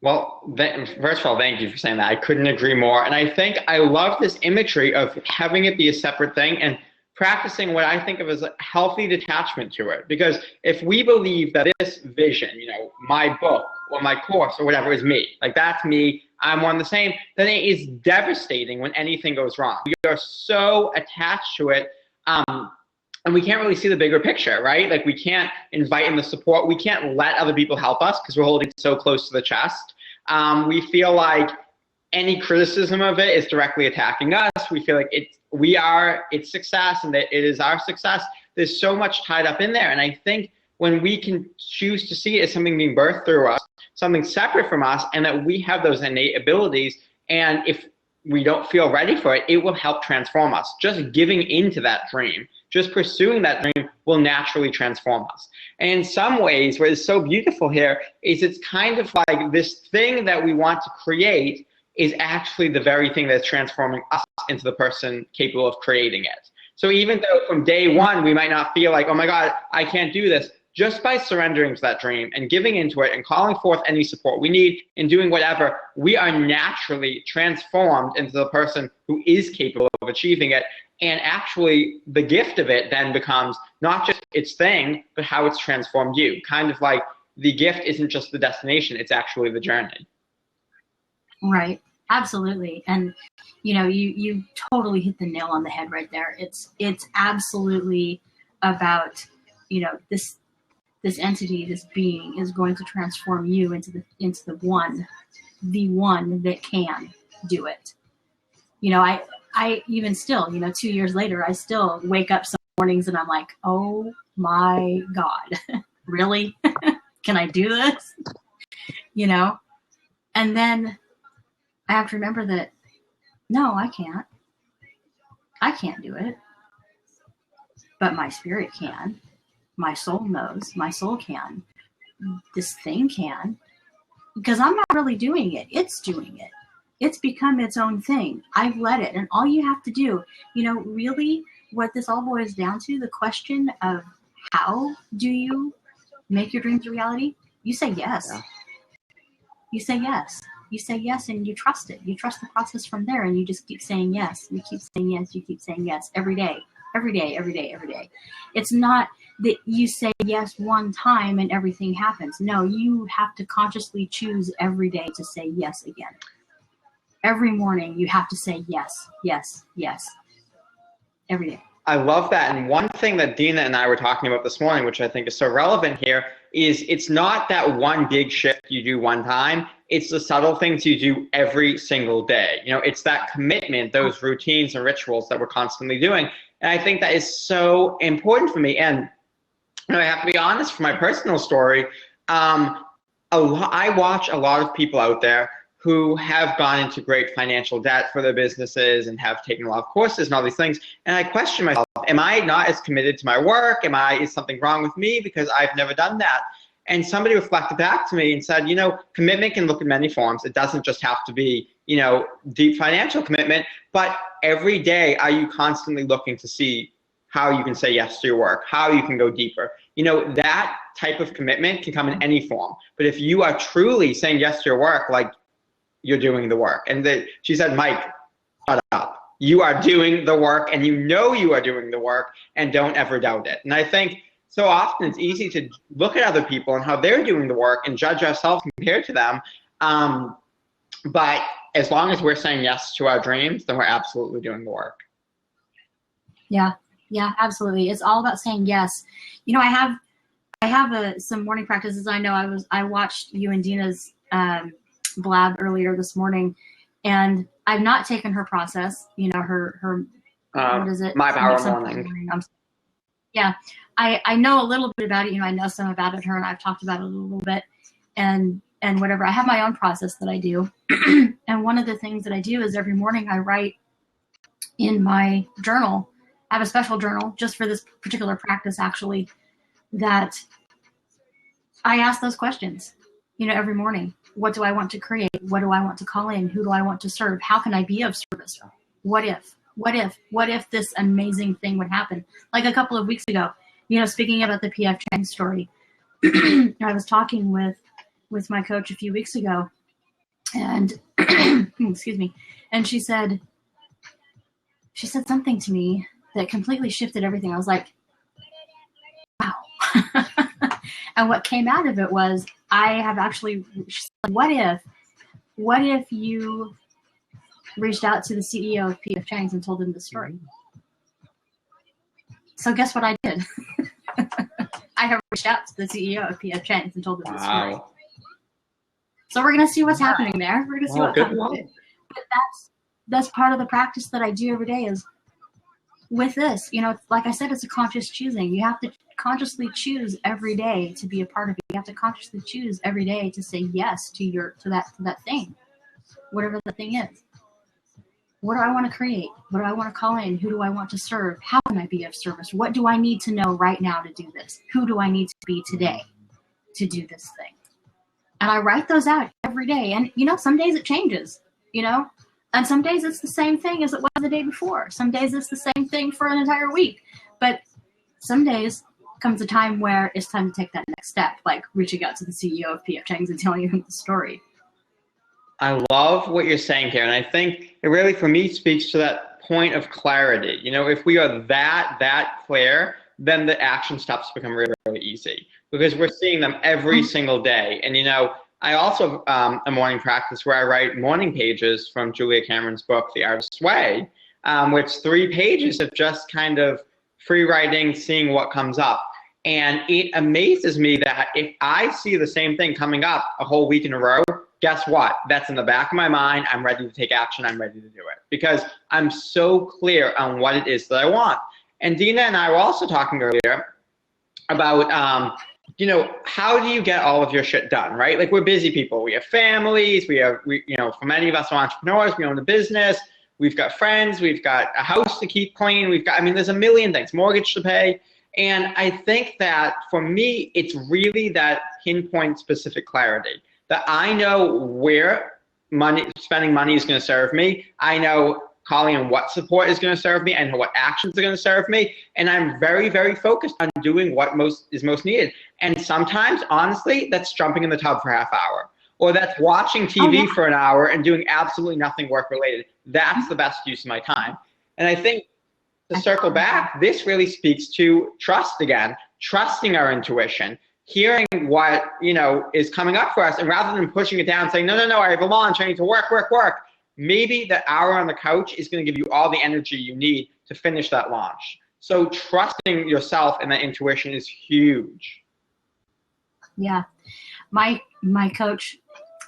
Well, first of all, thank you for saying that. I couldn't agree more. And I think I love this imagery of having it be a separate thing and practicing what I think of as a healthy detachment to it. Because if we believe that this vision, you know, my book or my course or whatever is me, like that's me, I'm one the same, then it is devastating when anything goes wrong. We are so attached to it. And we can't really see the bigger picture, right? Like we can't invite in the support. We can't let other people help us because we're holding so close to the chest. We feel like any criticism of it is directly attacking us. We feel like we are its success and that it is our success. There's so much tied up in there. And I think when we can choose to see it as something being birthed through us, something separate from us, and that we have those innate abilities, and if we don't feel ready for it, it will help transform us. Just giving into that dream, just pursuing that dream will naturally transform us. And in some ways, what is so beautiful here is it's kind of like this thing that we want to create is actually the very thing that's transforming us into the person capable of creating it. So even though from day one, we might not feel like, oh my God, I can't do this, just by surrendering to that dream and giving into it and calling forth any support we need and doing whatever, we are naturally transformed into the person who is capable of achieving it. And actually, the gift of it then becomes not just its thing, but how it's transformed you. Kind of like the gift isn't just the destination, it's actually the journey. Right. Absolutely. And, you know, you totally hit the nail on the head right there. It's absolutely about, you know, this entity, this being is going to transform you into the one that can do it. You know, I even still, you know, 2 years later, I still wake up some mornings and I'm like, oh my God, really? Can I do this? You know? And then I have to remember that, no, I can't. I can't do it. But my spirit can. My soul knows. My soul can. This thing can. Because I'm not really doing it. It's doing it. It's become its own thing. I've let it. And all you have to do, you know, really what this all boils down to, the question of how do you make your dreams a reality? You say yes. Yeah. You say yes. You say yes and you trust it. You trust the process from there and you just keep saying yes. You keep saying yes. You keep saying yes every day. Every day, every day, every day. It's not that you say yes one time and everything happens. No, you have to consciously choose every day to say yes again. Every morning you have to say yes, yes, yes. Every day. I love that. And one thing that Dina and I were talking about this morning, which I think is so relevant here, is it's not that one big shift you do one time. It's the subtle things you do every single day. You know, it's that commitment, those routines and rituals that we're constantly doing. And I think that is so important for me. And you know, I have to be honest, for my personal story, I watch a lot of people out there who have gone into great financial debt for their businesses and have taken a lot of courses and all these things. And I question myself, am I not as committed to my work? Is something wrong with me because I've never done that? And somebody reflected back to me and said, you know, commitment can look in many forms. It doesn't just have to be, you know, deep financial commitment, but every day are you constantly looking to see how you can say yes to your work, how you can go deeper. You know, that type of commitment can come in any form. But if you are truly saying yes to your work, like, you're doing the work. And she said, Mike, shut up. You are doing the work, and you know you are doing the work, and don't ever doubt it. And I think so often it's easy to look at other people and how they're doing the work and judge ourselves compared to them. But as long as we're saying yes to our dreams, then we're absolutely doing the work. Yeah, absolutely. It's all about saying yes. You know, I have some morning practices. I know I watched you and Dina's blab earlier this morning, and I've not taken her process, you know, her what is it? My Power Morning. Yeah, I know a little bit about it. You know, I know some about it, her and I've talked about it a little bit, and whatever. I have my own process that I do. And one of the things that I do is every morning I write in my journal. I have a special journal just for this particular practice, actually, that I ask those questions, you know, every morning. What do I want to create? What do I want to call in? Who do I want to serve? How can I be of service? What if this amazing thing would happen? Like a couple of weeks ago, you know, speaking about the P.F. Chang story, I was talking with my coach a few weeks ago, and excuse me, and she said something to me that completely shifted everything. I was like, wow. And what came out of it was, I have actually, what if you reached out to the CEO of P.F. Chang's and told him the story? So guess what I did? I have reached out to the CEO of P.F. Chang's and told him the story. So we're going to see what's happening there. We're going to see what comes of it. But that's part of the practice that I do every day is with this. You know, like I said, it's a conscious choosing. You have to consciously choose every day to be a part of it. You have to consciously choose every day to say yes to that thing, whatever the thing is. What do I want to create? What do I want to call in? Who do I want to serve? How can I be of service? What do I need to know right now to do this? Who do I need to be today to do this thing? And I write those out every day. And, you know, some days it changes, you know, and some days it's the same thing as it was the day before. Some days it's the same thing for an entire week. But some days comes a time where it's time to take that next step, like reaching out to the CEO of P.F. Chang's and telling him the story. I love what you're saying here, and I think it really, for me, speaks to that point of clarity. You know, if we are that clear, then the action steps become really, really easy because we're seeing them every single day. And, you know, I also have a morning practice where I write morning pages from Julia Cameron's book, The Artist's Way, which 3 pages of just kind of free writing, seeing what comes up. And it amazes me that if I see the same thing coming up a whole week in a row, guess what? That's in the back of my mind. I'm ready to take action. I'm ready to do it because I'm so clear on what it is that I want. And Dina and I were also talking earlier about, you know, how do you get all of your shit done, right? Like, we're busy people. We have families. We, you know, for many of us are entrepreneurs. We own a business. We've got friends. We've got a house to keep clean. There's a million things, mortgage to pay. And I think that for me, it's really that pinpoint specific clarity that I know where spending money is going to serve me. I know calling on what support is going to serve me. I know what actions are going to serve me. And I'm very, very focused on doing what is most needed. And sometimes, honestly, that's jumping in the tub for half hour. Or that's watching TV for an hour and doing absolutely nothing work related. That's the best use of my time. And I think, to circle back, this really speaks to trust again, trusting our intuition, hearing what, you know, is coming up for us, and rather than pushing it down, saying, no, I have a launch, I need to work. Maybe the hour on the couch is going to give you all the energy you need to finish that launch. So trusting yourself and that intuition is huge. Yeah. My coach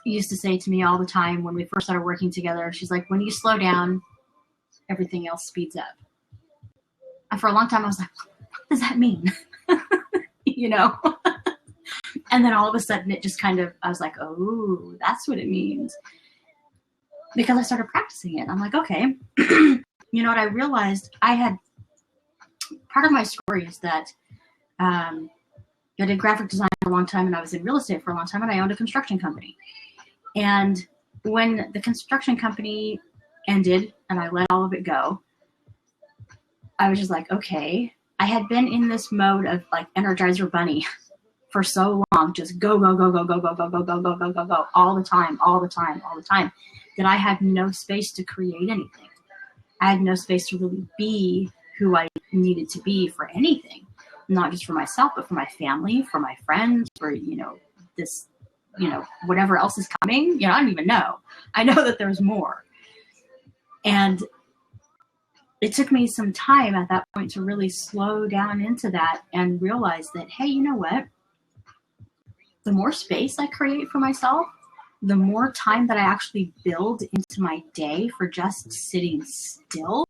used to say to me all the time when we first started working together, she's like, when you slow down, everything else speeds up. And for a long time, I was like, what does that mean? You know? And then all of a sudden it just kind of, I was like, oh, that's what it means. Because I started practicing it. I'm like, okay. You know what? I realized part of my story is that I did graphic design for a long time, and I was in real estate for a long time, and I owned a construction company. And when the construction company ended and I let all of it go, I was just like, okay. I had been in this mode of like Energizer Bunny for so long, just go, go, go, go, go, go, go, go, go, go, go, go, go, all the time, that I had no space to create anything. I had no space to really be who I needed to be for anything, not just for myself, but for my family, for my friends, for, this, whatever else is coming. I don't even know. I know that there's more. And it took me some time at that point to really slow down into that and realize that, hey, you know what? The more space I create for myself, the more time that I actually build into my day for just sitting still,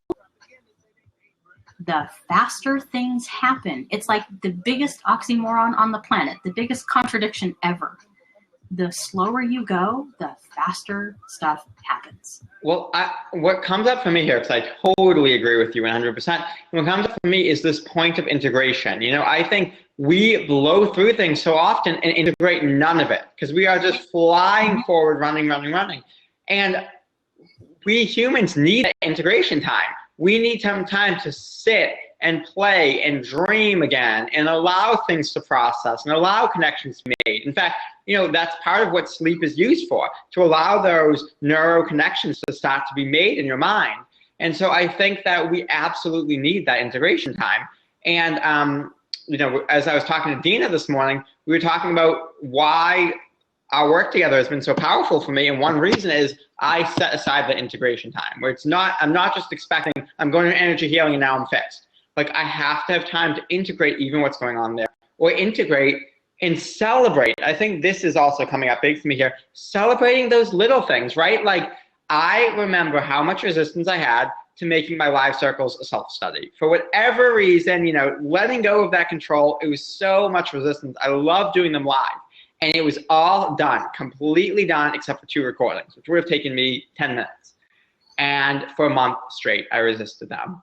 the faster things happen. It's like the biggest oxymoron on the planet, the biggest contradiction ever. The slower you go, the faster stuff happens. Well, what comes up for me here, because I totally agree with you 100%, what comes up for me is this point of integration. I think we blow through things so often and integrate none of it, because we are just flying forward, running. And we humans need integration time. We need some time to sit and play and dream again and allow things to process and allow connections to be made. In fact, that's part of what sleep is used for, to allow those neuro connections to start to be made in your mind. And so I think that we absolutely need that integration time. And, as I was talking to Dina this morning, we were talking about why our work together has been so powerful for me. And one reason is I set aside the integration time, where I'm not just expecting I'm going to energy healing and now I'm fixed. Like, I have to have time to integrate even what's going on there, or integrate and celebrate. I think this is also coming up big for me here, celebrating those little things, right? Like, I remember how much resistance I had to making my live circles a self-study. For whatever reason, letting go of that control, it was so much resistance. I love doing them live. And it was all done, completely done, except for 2 recordings, which would have taken me 10 minutes. And for a month straight, I resisted them.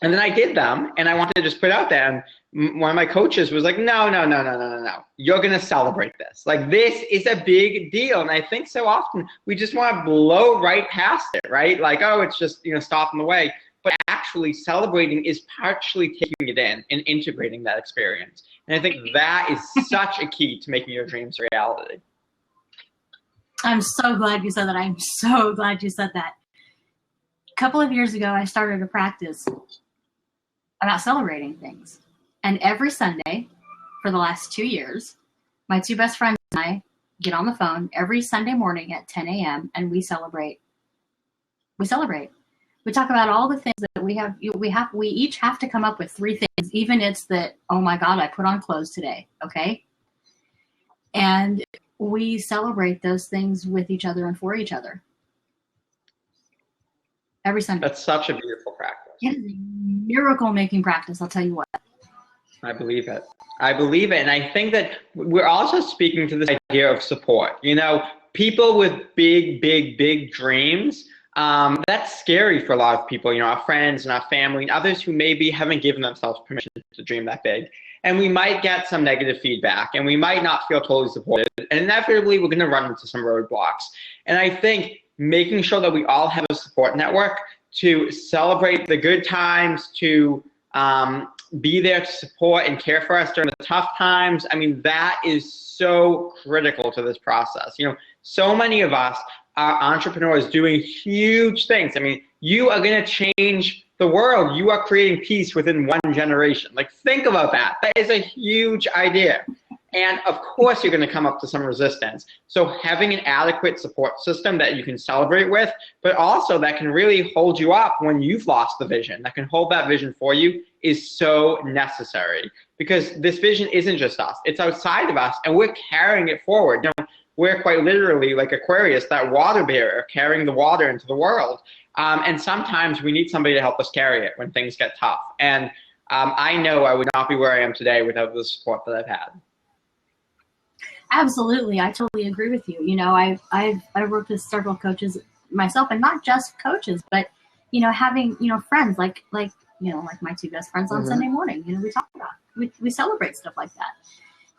And then I did them, and I wanted to just put it out there. And one of my coaches was like, no. You're going to celebrate this. Like, this is a big deal. And I think so often we just want to blow right past it, right? Like, oh, it's just, stop in the way. But actually celebrating is partially taking it in and integrating that experience. And I think that is such a key to making your dreams a reality. I'm so glad you said that. I'm so glad you said that. A couple of years ago, I started a practice about celebrating things. And every Sunday for the last 2 years, my 2 best friends and I get on the phone every Sunday morning at 10 a.m. and we celebrate. We talk about all the things that we have. We each have to come up with 3 things, even it's that, oh my God, I put on clothes today. Okay. And we celebrate those things with each other and for each other. Every Sunday. That's such a beautiful practice. It is a miracle-making practice, I'll tell you what. I believe it. And I think that we're also speaking to this idea of support. People with big dreams, that's scary for a lot of people, our friends and our family and others who maybe haven't given themselves permission to dream that big. And we might get some negative feedback, and we might not feel totally supported. And inevitably, we're going to run into some roadblocks. And I think making sure that we all have a support network to celebrate the good times, to be there to support and care for us during the tough times. I mean, that is so critical to this process. So many of us are entrepreneurs doing huge things. I mean, you are going to change the world. You are creating peace within 1 generation. Like, think about that. That is a huge idea. And of course, you're going to come up to some resistance. So having an adequate support system that you can celebrate with, but also that can really hold you up when you've lost the vision, that can hold that vision for you, is so necessary. Because this vision isn't just us. It's outside of us, and we're carrying it forward. You know, we're quite literally like Aquarius, that water bearer, carrying the water into the world. And sometimes we need somebody to help us carry it when things get tough. And I know I would not be where I am today without the support that I've had. Absolutely. I totally agree with you. You know, I've worked with several coaches myself, and not just coaches, but, you know, having, you know, friends like my two best friends on Sunday morning, you know, we talk about, we celebrate stuff like that,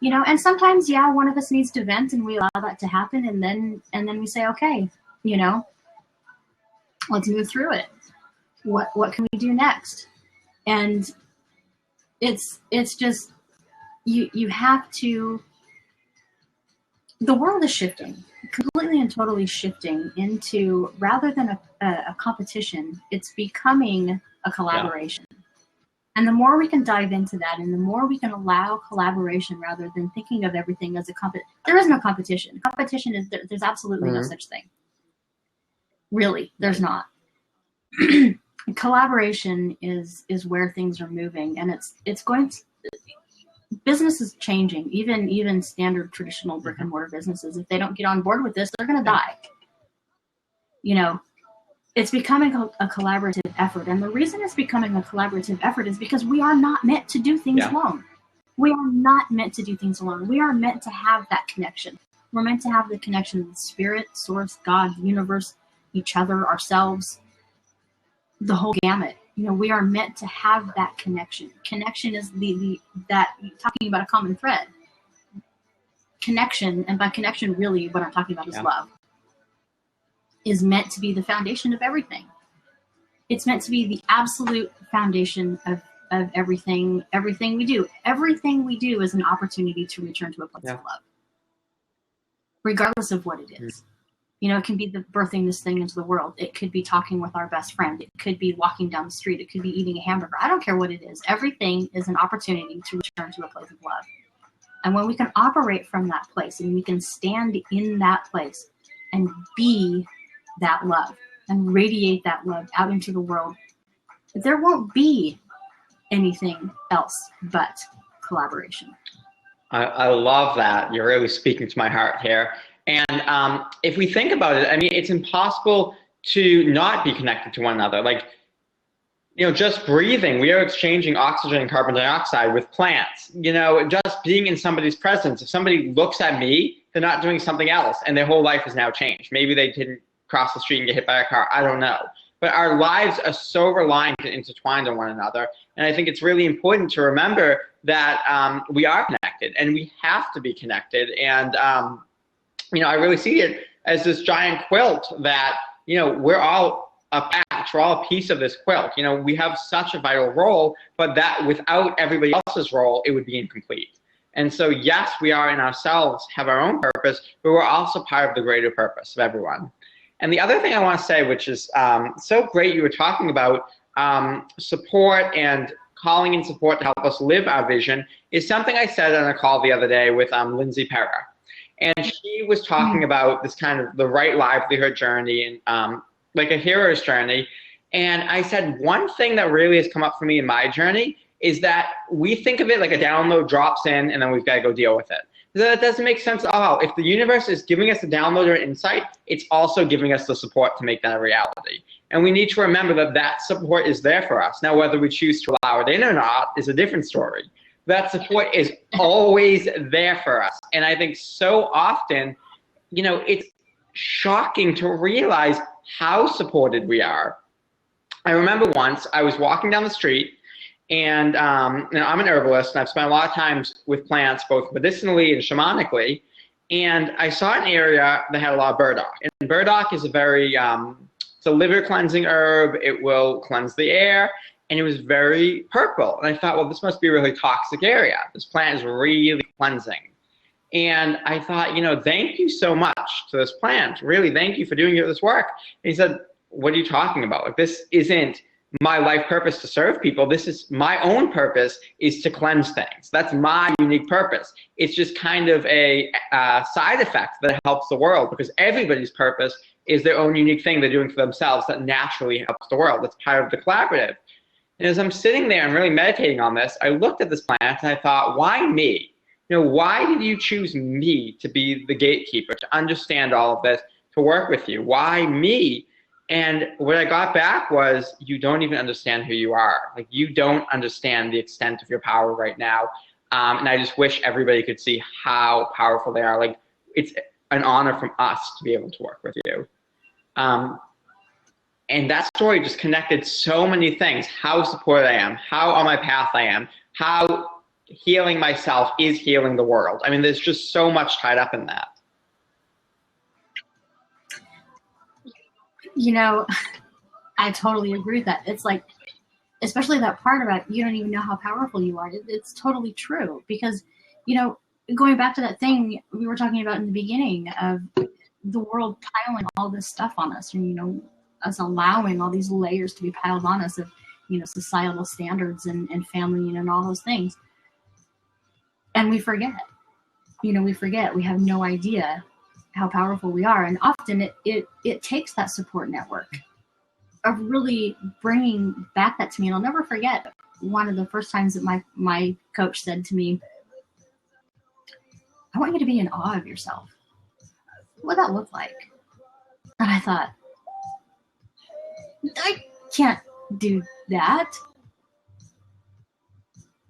you know, and sometimes, yeah, one of us needs to vent, and we allow that to happen. And then we say, okay, you know, let's move through it. What can we do next? And it's just, you have to, the world is shifting, completely and totally shifting into, rather than a competition, it's becoming a collaboration. Yeah. And the more we can dive into that, and the more we can allow collaboration rather than thinking of everything as a there is no competition. Competition is, there's absolutely no such thing. Really, there's not. Collaboration is where things are moving, and it's going to, business is changing. Even standard traditional brick and mortar businesses, if they don't get on board with this, they're going to die. You know, it's becoming a collaborative effort. And the reason it's becoming a collaborative effort is because we are not meant to do things alone. We are not meant to do things alone. We are meant to have that connection. We're meant to have the connection with spirit, source, God, universe, each other, ourselves, the whole gamut. You know, we are meant to have that connection. Connection is that talking about a common thread. Connection, and by connection, really what I'm talking about is love, is meant to be the foundation of everything. It's meant to be the absolute foundation of everything we do. Everything we do is an opportunity to return to a place of love, regardless of what it is. You know, it can be the birthing this thing into the world. It could be talking with our best friend. It could be walking down the street. It could be eating a hamburger. I don't care what it is. Everything is an opportunity to return to a place of love. And when we can operate from that place, and we can stand in that place and be that love and radiate that love out into the world, there won't be anything else but collaboration. I love that. You're really speaking to my heart here. And if we think about it, I mean, it's impossible to not be connected to one another. Like, you know, just breathing, we are exchanging oxygen and carbon dioxide with plants. You know, just being in somebody's presence. If somebody looks at me, they're not doing something else, and their whole life is now changed. Maybe they didn't cross the street and get hit by a car. I don't know. But our lives are so reliant and intertwined on one another. And I think it's really important to remember that we are connected, and we have to be connected. And, you know, I really see it as this giant quilt that, you know, we're all a patch, we're all a piece of this quilt. You know, we have such a vital role, but that without everybody else's role, it would be incomplete. And so, yes, we are in ourselves, have our own purpose, but we're also part of the greater purpose of everyone. And the other thing I want to say, which is so great you were talking about support and calling in support to help us live our vision, is something I said on a call the other day with Lindsay Perra. And she was talking about this kind of the right livelihood journey and like a hero's journey. And I said, one thing that really has come up for me in my journey is that we think of it like a download drops in and then we've got to go deal with it. That doesn't make sense at all. If the universe is giving us a download or insight, it's also giving us the support to make that a reality. And we need to remember that that support is there for us. Now, whether we choose to allow it in or not is a different story. That support is always there for us. And I think so often, you know, it's shocking to realize how supported we are. I remember once I was walking down the street, and you know, I'm an herbalist, and I've spent a lot of time with plants, both medicinally and shamanically. And I saw an area that had a lot of burdock. And burdock is a very, it's a liver cleansing herb. It will cleanse the air. And it was very purple. And I thought, well, this must be a really toxic area. This plant is really cleansing. And I thought, you know, thank you so much to this plant. Really, thank you for doing this work. And he said, what are you talking about? Like, this isn't my life purpose to serve people. This is my own purpose, is to cleanse things. That's my unique purpose. It's just kind of a side effect that helps the world, because everybody's purpose is their own unique thing they're doing for themselves that naturally helps the world. It's part of the collaborative. And as I'm sitting there and really meditating on this, I looked at this planet and I thought, why me? Why did you choose me to be the gatekeeper, to understand all of this, to work with you? Why me? And what I got back was, you don't even understand who you are. Like, you don't understand the extent of your power right now. And I just wish everybody could see how powerful they are. Like, it's an honor from us to be able to work with you. And that story just connected so many things. How supported I am, how on my path I am, how healing myself is healing the world. I mean, there's just so much tied up in that. I totally agree with that. It's like, especially that part about you don't even know how powerful you are. It's totally true, because, going back to that thing we were talking about in the beginning of the world piling all this stuff on us, and, us allowing all these layers to be piled on us of, societal standards and family, and all those things. And we forget, we have no idea how powerful we are. And often it takes that support network of really bringing back that to me. And I'll never forget one of the first times that my coach said to me, I want you to be in awe of yourself. What would that look like? And I thought, I can't do that.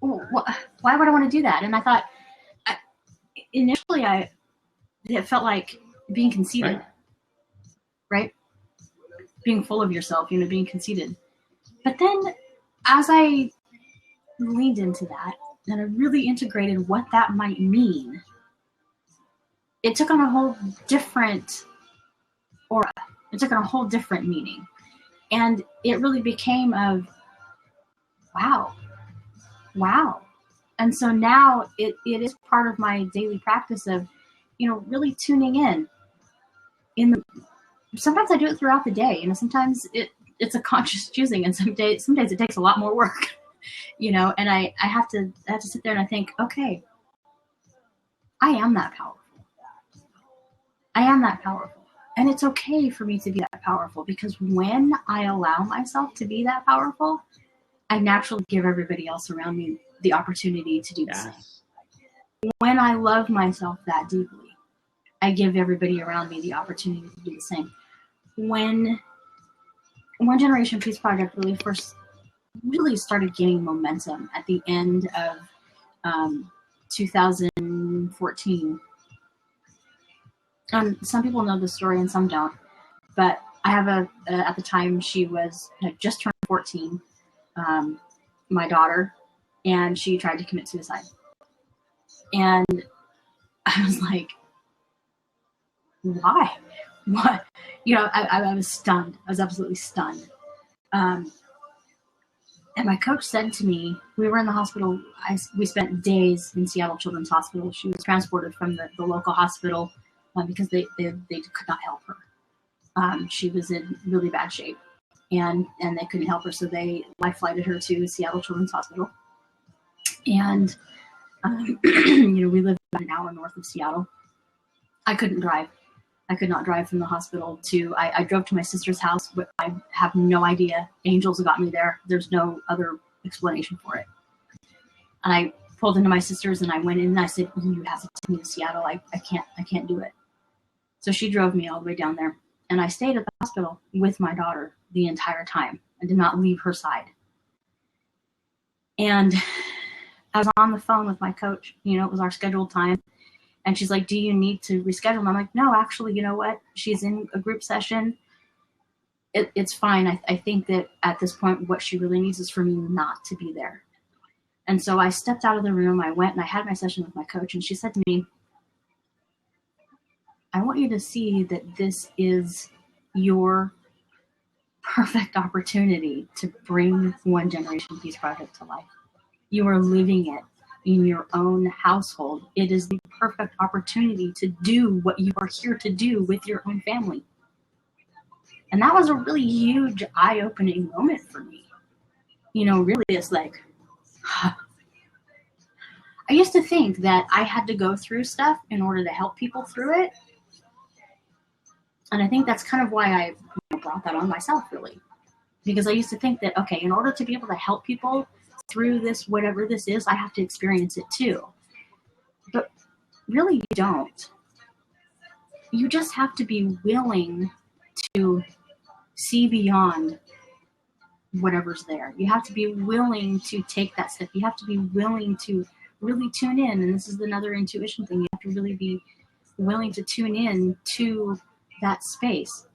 Why would I want to do that? And I thought, initially it felt like being conceited, right? Being full of yourself, being conceited. But then as I leaned into that and I really integrated what that might mean, it took on a whole different aura. It took on a whole different meaning. And it really became of, wow. And so now it is part of my daily practice of, really tuning in. Sometimes I do it throughout the day. Sometimes it's a conscious choosing, and some days it takes a lot more work, and I have to sit there and I think, okay, I am that powerful. And it's okay for me to be that powerful, because when I allow myself to be that powerful, I naturally give everybody else around me the opportunity to do the same. When I love myself that deeply, I give everybody around me the opportunity to do the same. When One Generation Peace Project really started gaining momentum at the end of 2014. Some people know the story and some don't, but I have at the time she had just turned 14, my daughter, and she tried to commit suicide. And I was like, why? What? I was stunned. I was absolutely stunned. And my coach said to me, we were in the hospital. We spent days in Seattle Children's Hospital. She was transported from the local hospital because they could not help her. She was in really bad shape, and they couldn't help her, so they life flighted her to Seattle Children's Hospital. And we lived about an hour north of Seattle. I couldn't drive. I could not drive from the hospital I drove to my sister's house, but I have no idea. Angels got me there. There's no other explanation for it. And I pulled into my sister's and I went in and I said, you have to take me to Seattle. I can't do it. So she drove me all the way down there, and I stayed at the hospital with my daughter the entire time. I did not leave her side. And I was on the phone with my coach. It was our scheduled time. And she's like, do you need to reschedule? And I'm like, no, actually, you know what? She's in a group session. It's fine. I think that at this point, what she really needs is for me not to be there. And so I stepped out of the room. I went and I had my session with my coach. And she said to me, I want you to see that this is your perfect opportunity to bring One Generation Peace Project to life. You are living it in your own household. It is the perfect opportunity to do what you are here to do with your own family. And that was a really huge eye-opening moment for me. really is like, I used to think that I had to go through stuff in order to help people through it. And I think that's kind of why I brought that on myself, really. Because I used to think that, okay, in order to be able to help people through this, whatever this is, I have to experience it too. But really, you don't. You just have to be willing to see beyond whatever's there. You have to be willing to take that step. You have to be willing to really tune in. And this is another intuition thing. You have to really be willing to tune in to that space.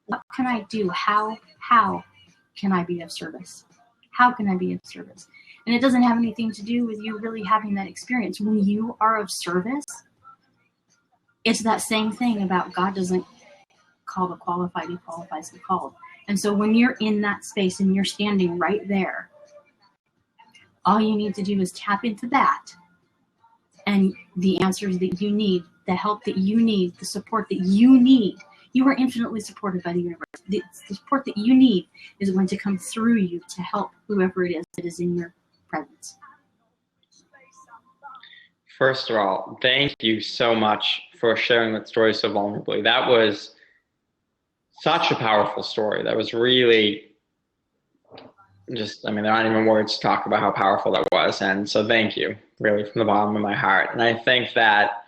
What can I do? How can I be of service? How can I be of service? And it doesn't have anything to do with you really having that experience. When you are of service, it's that same thing about God doesn't call the qualified, he qualifies the called. And so when you're in that space and you're standing right there, all you need to do is tap into that, and the answers that you need, the help that you need, the support that you need. You are infinitely supported by the universe. The support that you need is going to come through you to help whoever it is that is in your presence. First of all, thank you so much for sharing that story so vulnerably. That was such a powerful story. That was really just, there aren't even words to talk about how powerful that was. And so thank you, really, from the bottom of my heart. And I think that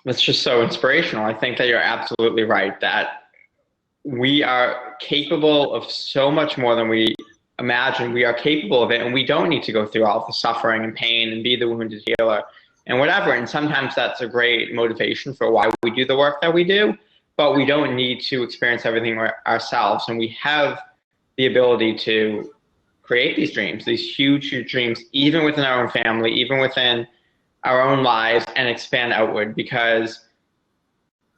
that's just so inspirational. I think that you're absolutely right, that we are capable of so much more than we imagine. We are capable of it, and we don't need to go through all the suffering and pain and be the wounded healer and whatever. And sometimes that's a great motivation for why we do the work that we do, but we don't need to experience everything ourselves. And we have the ability to create these dreams, these huge, huge dreams, even within our own family, even within our own lives, and expand outward, because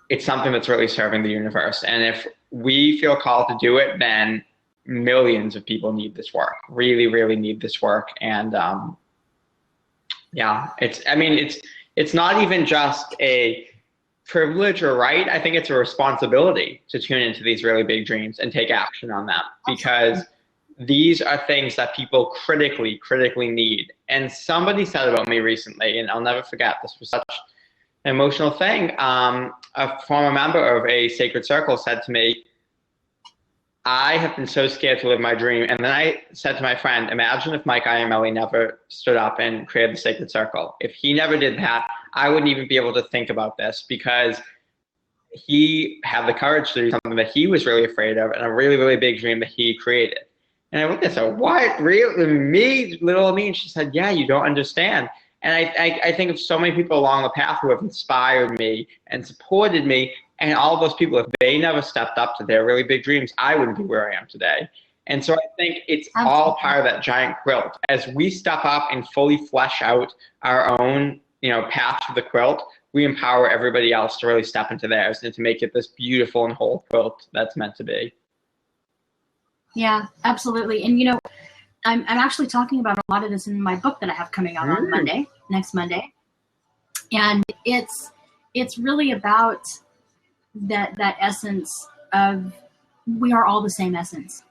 it's something that's really serving the universe. And if we feel called to do it, then millions of people need this work, really, really need this work. And it's not even just a privilege or right. I think it's a responsibility to tune into these really big dreams and take action on them, because these are things that people critically need. And somebody said about me recently, and I'll never forget, this was such an emotional thing. A former member of a sacred circle said to me, I have been so scared to live my dream. And then I said to my friend, imagine if Mike Iamele never stood up and created the sacred circle. If he never did that, I wouldn't even be able to think about this, because he had the courage to do something that he was really afraid of, and a really, really big dream that he created. And I looked at her and said, what, really? Me, little me? And she said, yeah, you don't understand. And I think of so many people along the path who have inspired me and supported me. And all of those people, if they never stepped up to their really big dreams, I wouldn't be where I am today. And so I think it's all part of that giant quilt. As we step up and fully flesh out our own, path to the quilt, we empower everybody else to really step into theirs and to make it this beautiful and whole quilt that's meant to be. Yeah, absolutely. And I'm actually talking about a lot of this in my book that I have coming out on Monday, next Monday. And it's really about that essence of, we are all the same essence.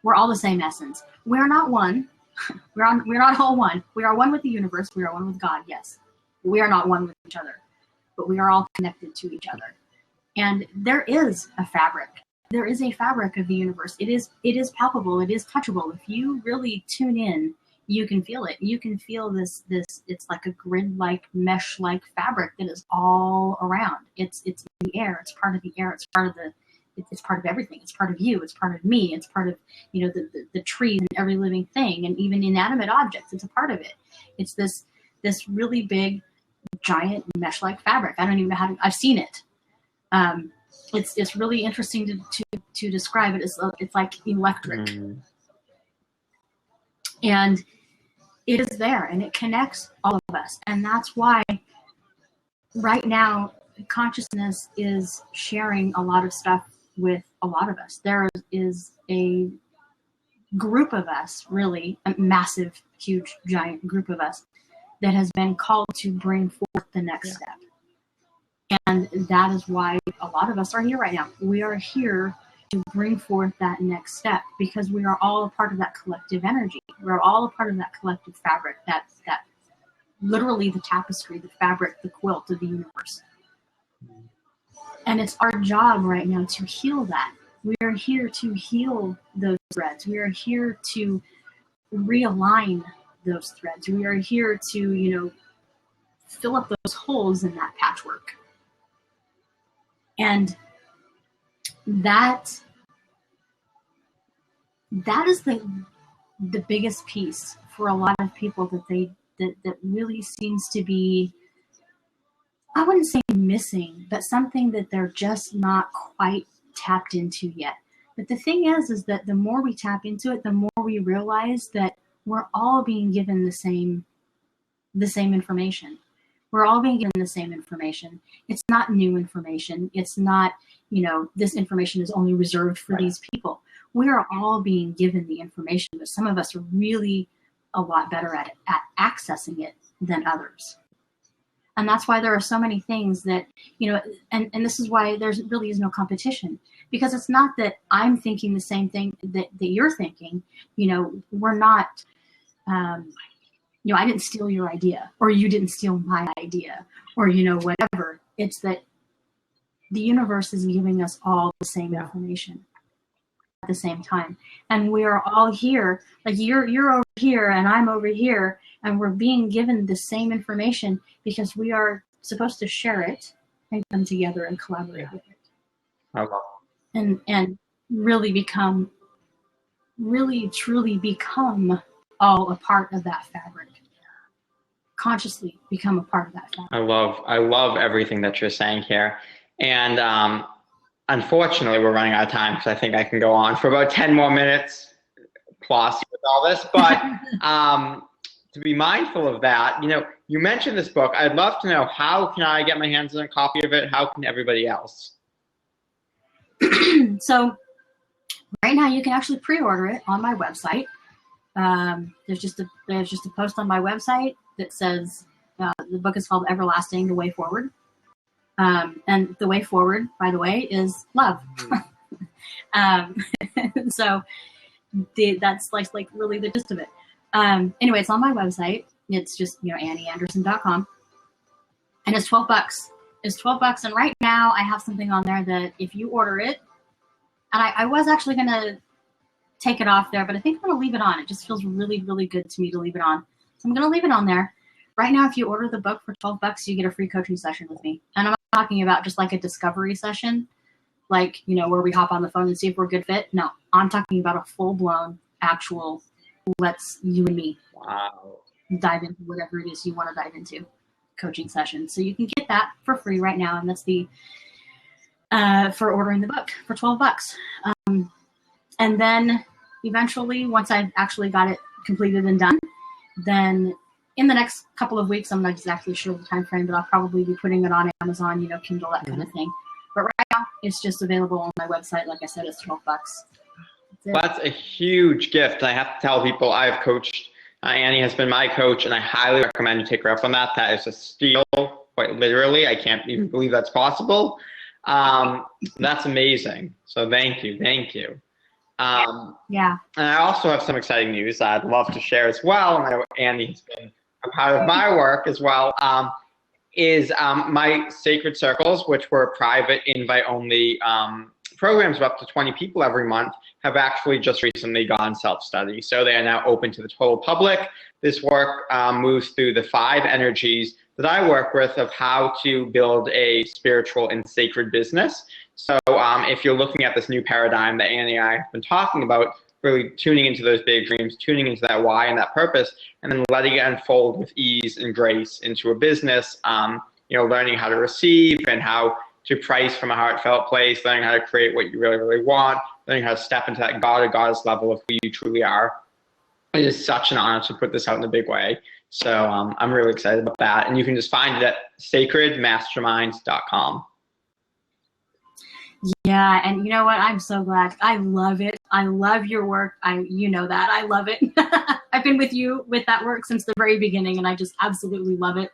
We're all the same essence. We're not one. We're not all one. We are one with the universe. We are one with God, yes. We are not one with each other, but we are all connected to each other. And there is a fabric. There is a fabric of the universe. It is palpable. It is touchable. If you really tune in, you can feel it. You can feel this, it's like a grid-like, mesh-like fabric that is all around. It's in the air. It's part of the air. It's part of it's part of everything. It's part of you. It's part of me. It's part of, the trees and every living thing, and even inanimate objects. It's a part of it. It's this really big, giant mesh-like fabric. I don't even know how to, I've seen it. It's really interesting to describe it. It's like electric. And it is there, and it connects all of us. And that's why right now consciousness is sharing a lot of stuff with a lot of us. There is a group of us, really, a massive, huge, giant group of us that has been called to bring forth the next step. And that is why a lot of us are here right now. We are here to bring forth that next step, because we are all a part of that collective energy. We're all a part of that collective fabric, that literally the tapestry, the fabric, the quilt of the universe. And it's our job right now to heal that. We are here to heal those threads. We are here to realign those threads. We are here to, fill up those holes in that patchwork. And that is the biggest piece for a lot of people that really seems to be, I wouldn't say missing, but something that they're just not quite tapped into yet. But the thing is that the more we tap into it, the more we realize that we're all being given the same information. We're all being given the same information. It's not new information. It's not, this information is only reserved for these people. We are all being given the information, but some of us are really a lot better at accessing it than others. And that's why there are so many things that, and this is why there really is no competition, because it's not that I'm thinking the same thing that you're thinking. We're not, I didn't steal your idea, or you didn't steal my idea, or, whatever. It's that the universe is giving us all the same information at the same time. And we are all here, like you're over here and I'm over here, and we're being given the same information because we are supposed to share it and come together and collaborate with it. I love it. And truly become all a part of that fabric. Consciously become a part of that fabric. I love everything that you're saying here. And unfortunately, we're running out of time, because I think I can go on for about 10 more minutes plus with all this. But to be mindful of that, you mentioned this book. I'd love to know, how can I get my hands on a copy of it? How can everybody else? So right now you can actually pre-order it on my website. There's just a post on my website that says the book is called Everlasting: The Way Forward. And the way forward, by the way, is love. So that's like really the gist of it. Anyway, it's on my website. It's just, AnnieAnderson.com. And it's $12. It's $12. And right now I have something on there that if you order it, and I was actually going to take it off there, but I think I'm going to leave it on. It just feels really, really good to me to leave it on. So I'm going to leave it on there. Right now, if you order the book for $12, you get a free coaching session with me. And I'm not talking about just like a discovery session, like, where we hop on the phone and see if we're a good fit. No, I'm talking about a full-blown, actual, let's you and me dive into whatever it is you want to dive into coaching session. So you can get that for free right now. And that's the, for ordering the book for $12. And then eventually, once I've actually got it completed and done, then in the next couple of weeks, I'm not exactly sure the time frame, but I'll probably be putting it on Amazon, Kindle, that kind of thing. But right now, it's just available on my website. Like I said, it's $12. That's a huge gift. I have to tell people, I've coached, Annie has been my coach, and I highly recommend you take her up on that. That is a steal, quite literally. I can't even believe that's possible. That's amazing. So thank you. Yeah. And I also have some exciting news I'd love to share as well. And I know Annie has been a part of my work as well. Is my Sacred Circles, which were private, invite-only programs of up to 20 people every month, have actually just recently gone self-study. So they are now open to the total public. This work moves through the 5 energies that I work with of how to build a spiritual and sacred business. So if you're looking at this new paradigm that Annie and I have been talking about, really tuning into those big dreams, tuning into that why and that purpose, and then letting it unfold with ease and grace into a business, learning how to receive and how to price from a heartfelt place, learning how to create what you really, really want, learning how to step into that God or goddess level of who you truly are. It is such an honor to put this out in a big way. So I'm really excited about that. And you can just find it at sacredmasterminds.com. Yeah, and you know what? I'm so glad. I love it. I love your work. That. I love it. I've been with you with that work since the very beginning, and I just absolutely love it.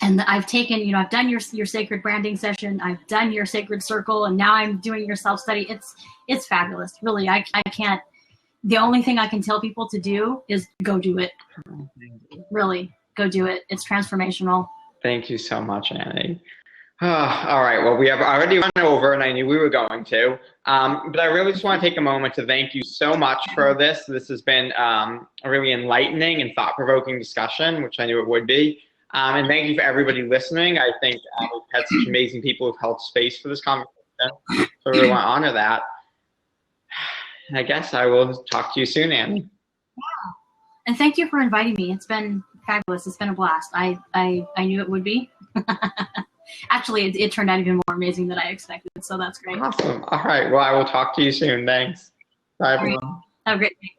And I've taken, you know, I've done your sacred branding session, I've done your sacred circle, and now I'm doing your self-study. It's fabulous. Really, I can't, the only thing I can tell people to do is go do it. Really, go do it. It's transformational. Thank you so much, Annie. All right. Well, we have already run over, and I knew we were going to. But I really just want to take a moment to thank you so much for this. This has been a really enlightening and thought-provoking discussion, which I knew it would be. And thank you for everybody listening. I think we've had such amazing people who've held space for this conversation. So I really want to honor that. I guess I will talk to you soon, Annie. Yeah. And thank you for inviting me. It's been fabulous. It's been a blast. I knew it would be. Actually, it turned out even more amazing than I expected. So that's great. Awesome. All right. Well, I will talk to you soon. Thanks. Bye, everyone. Have a great day.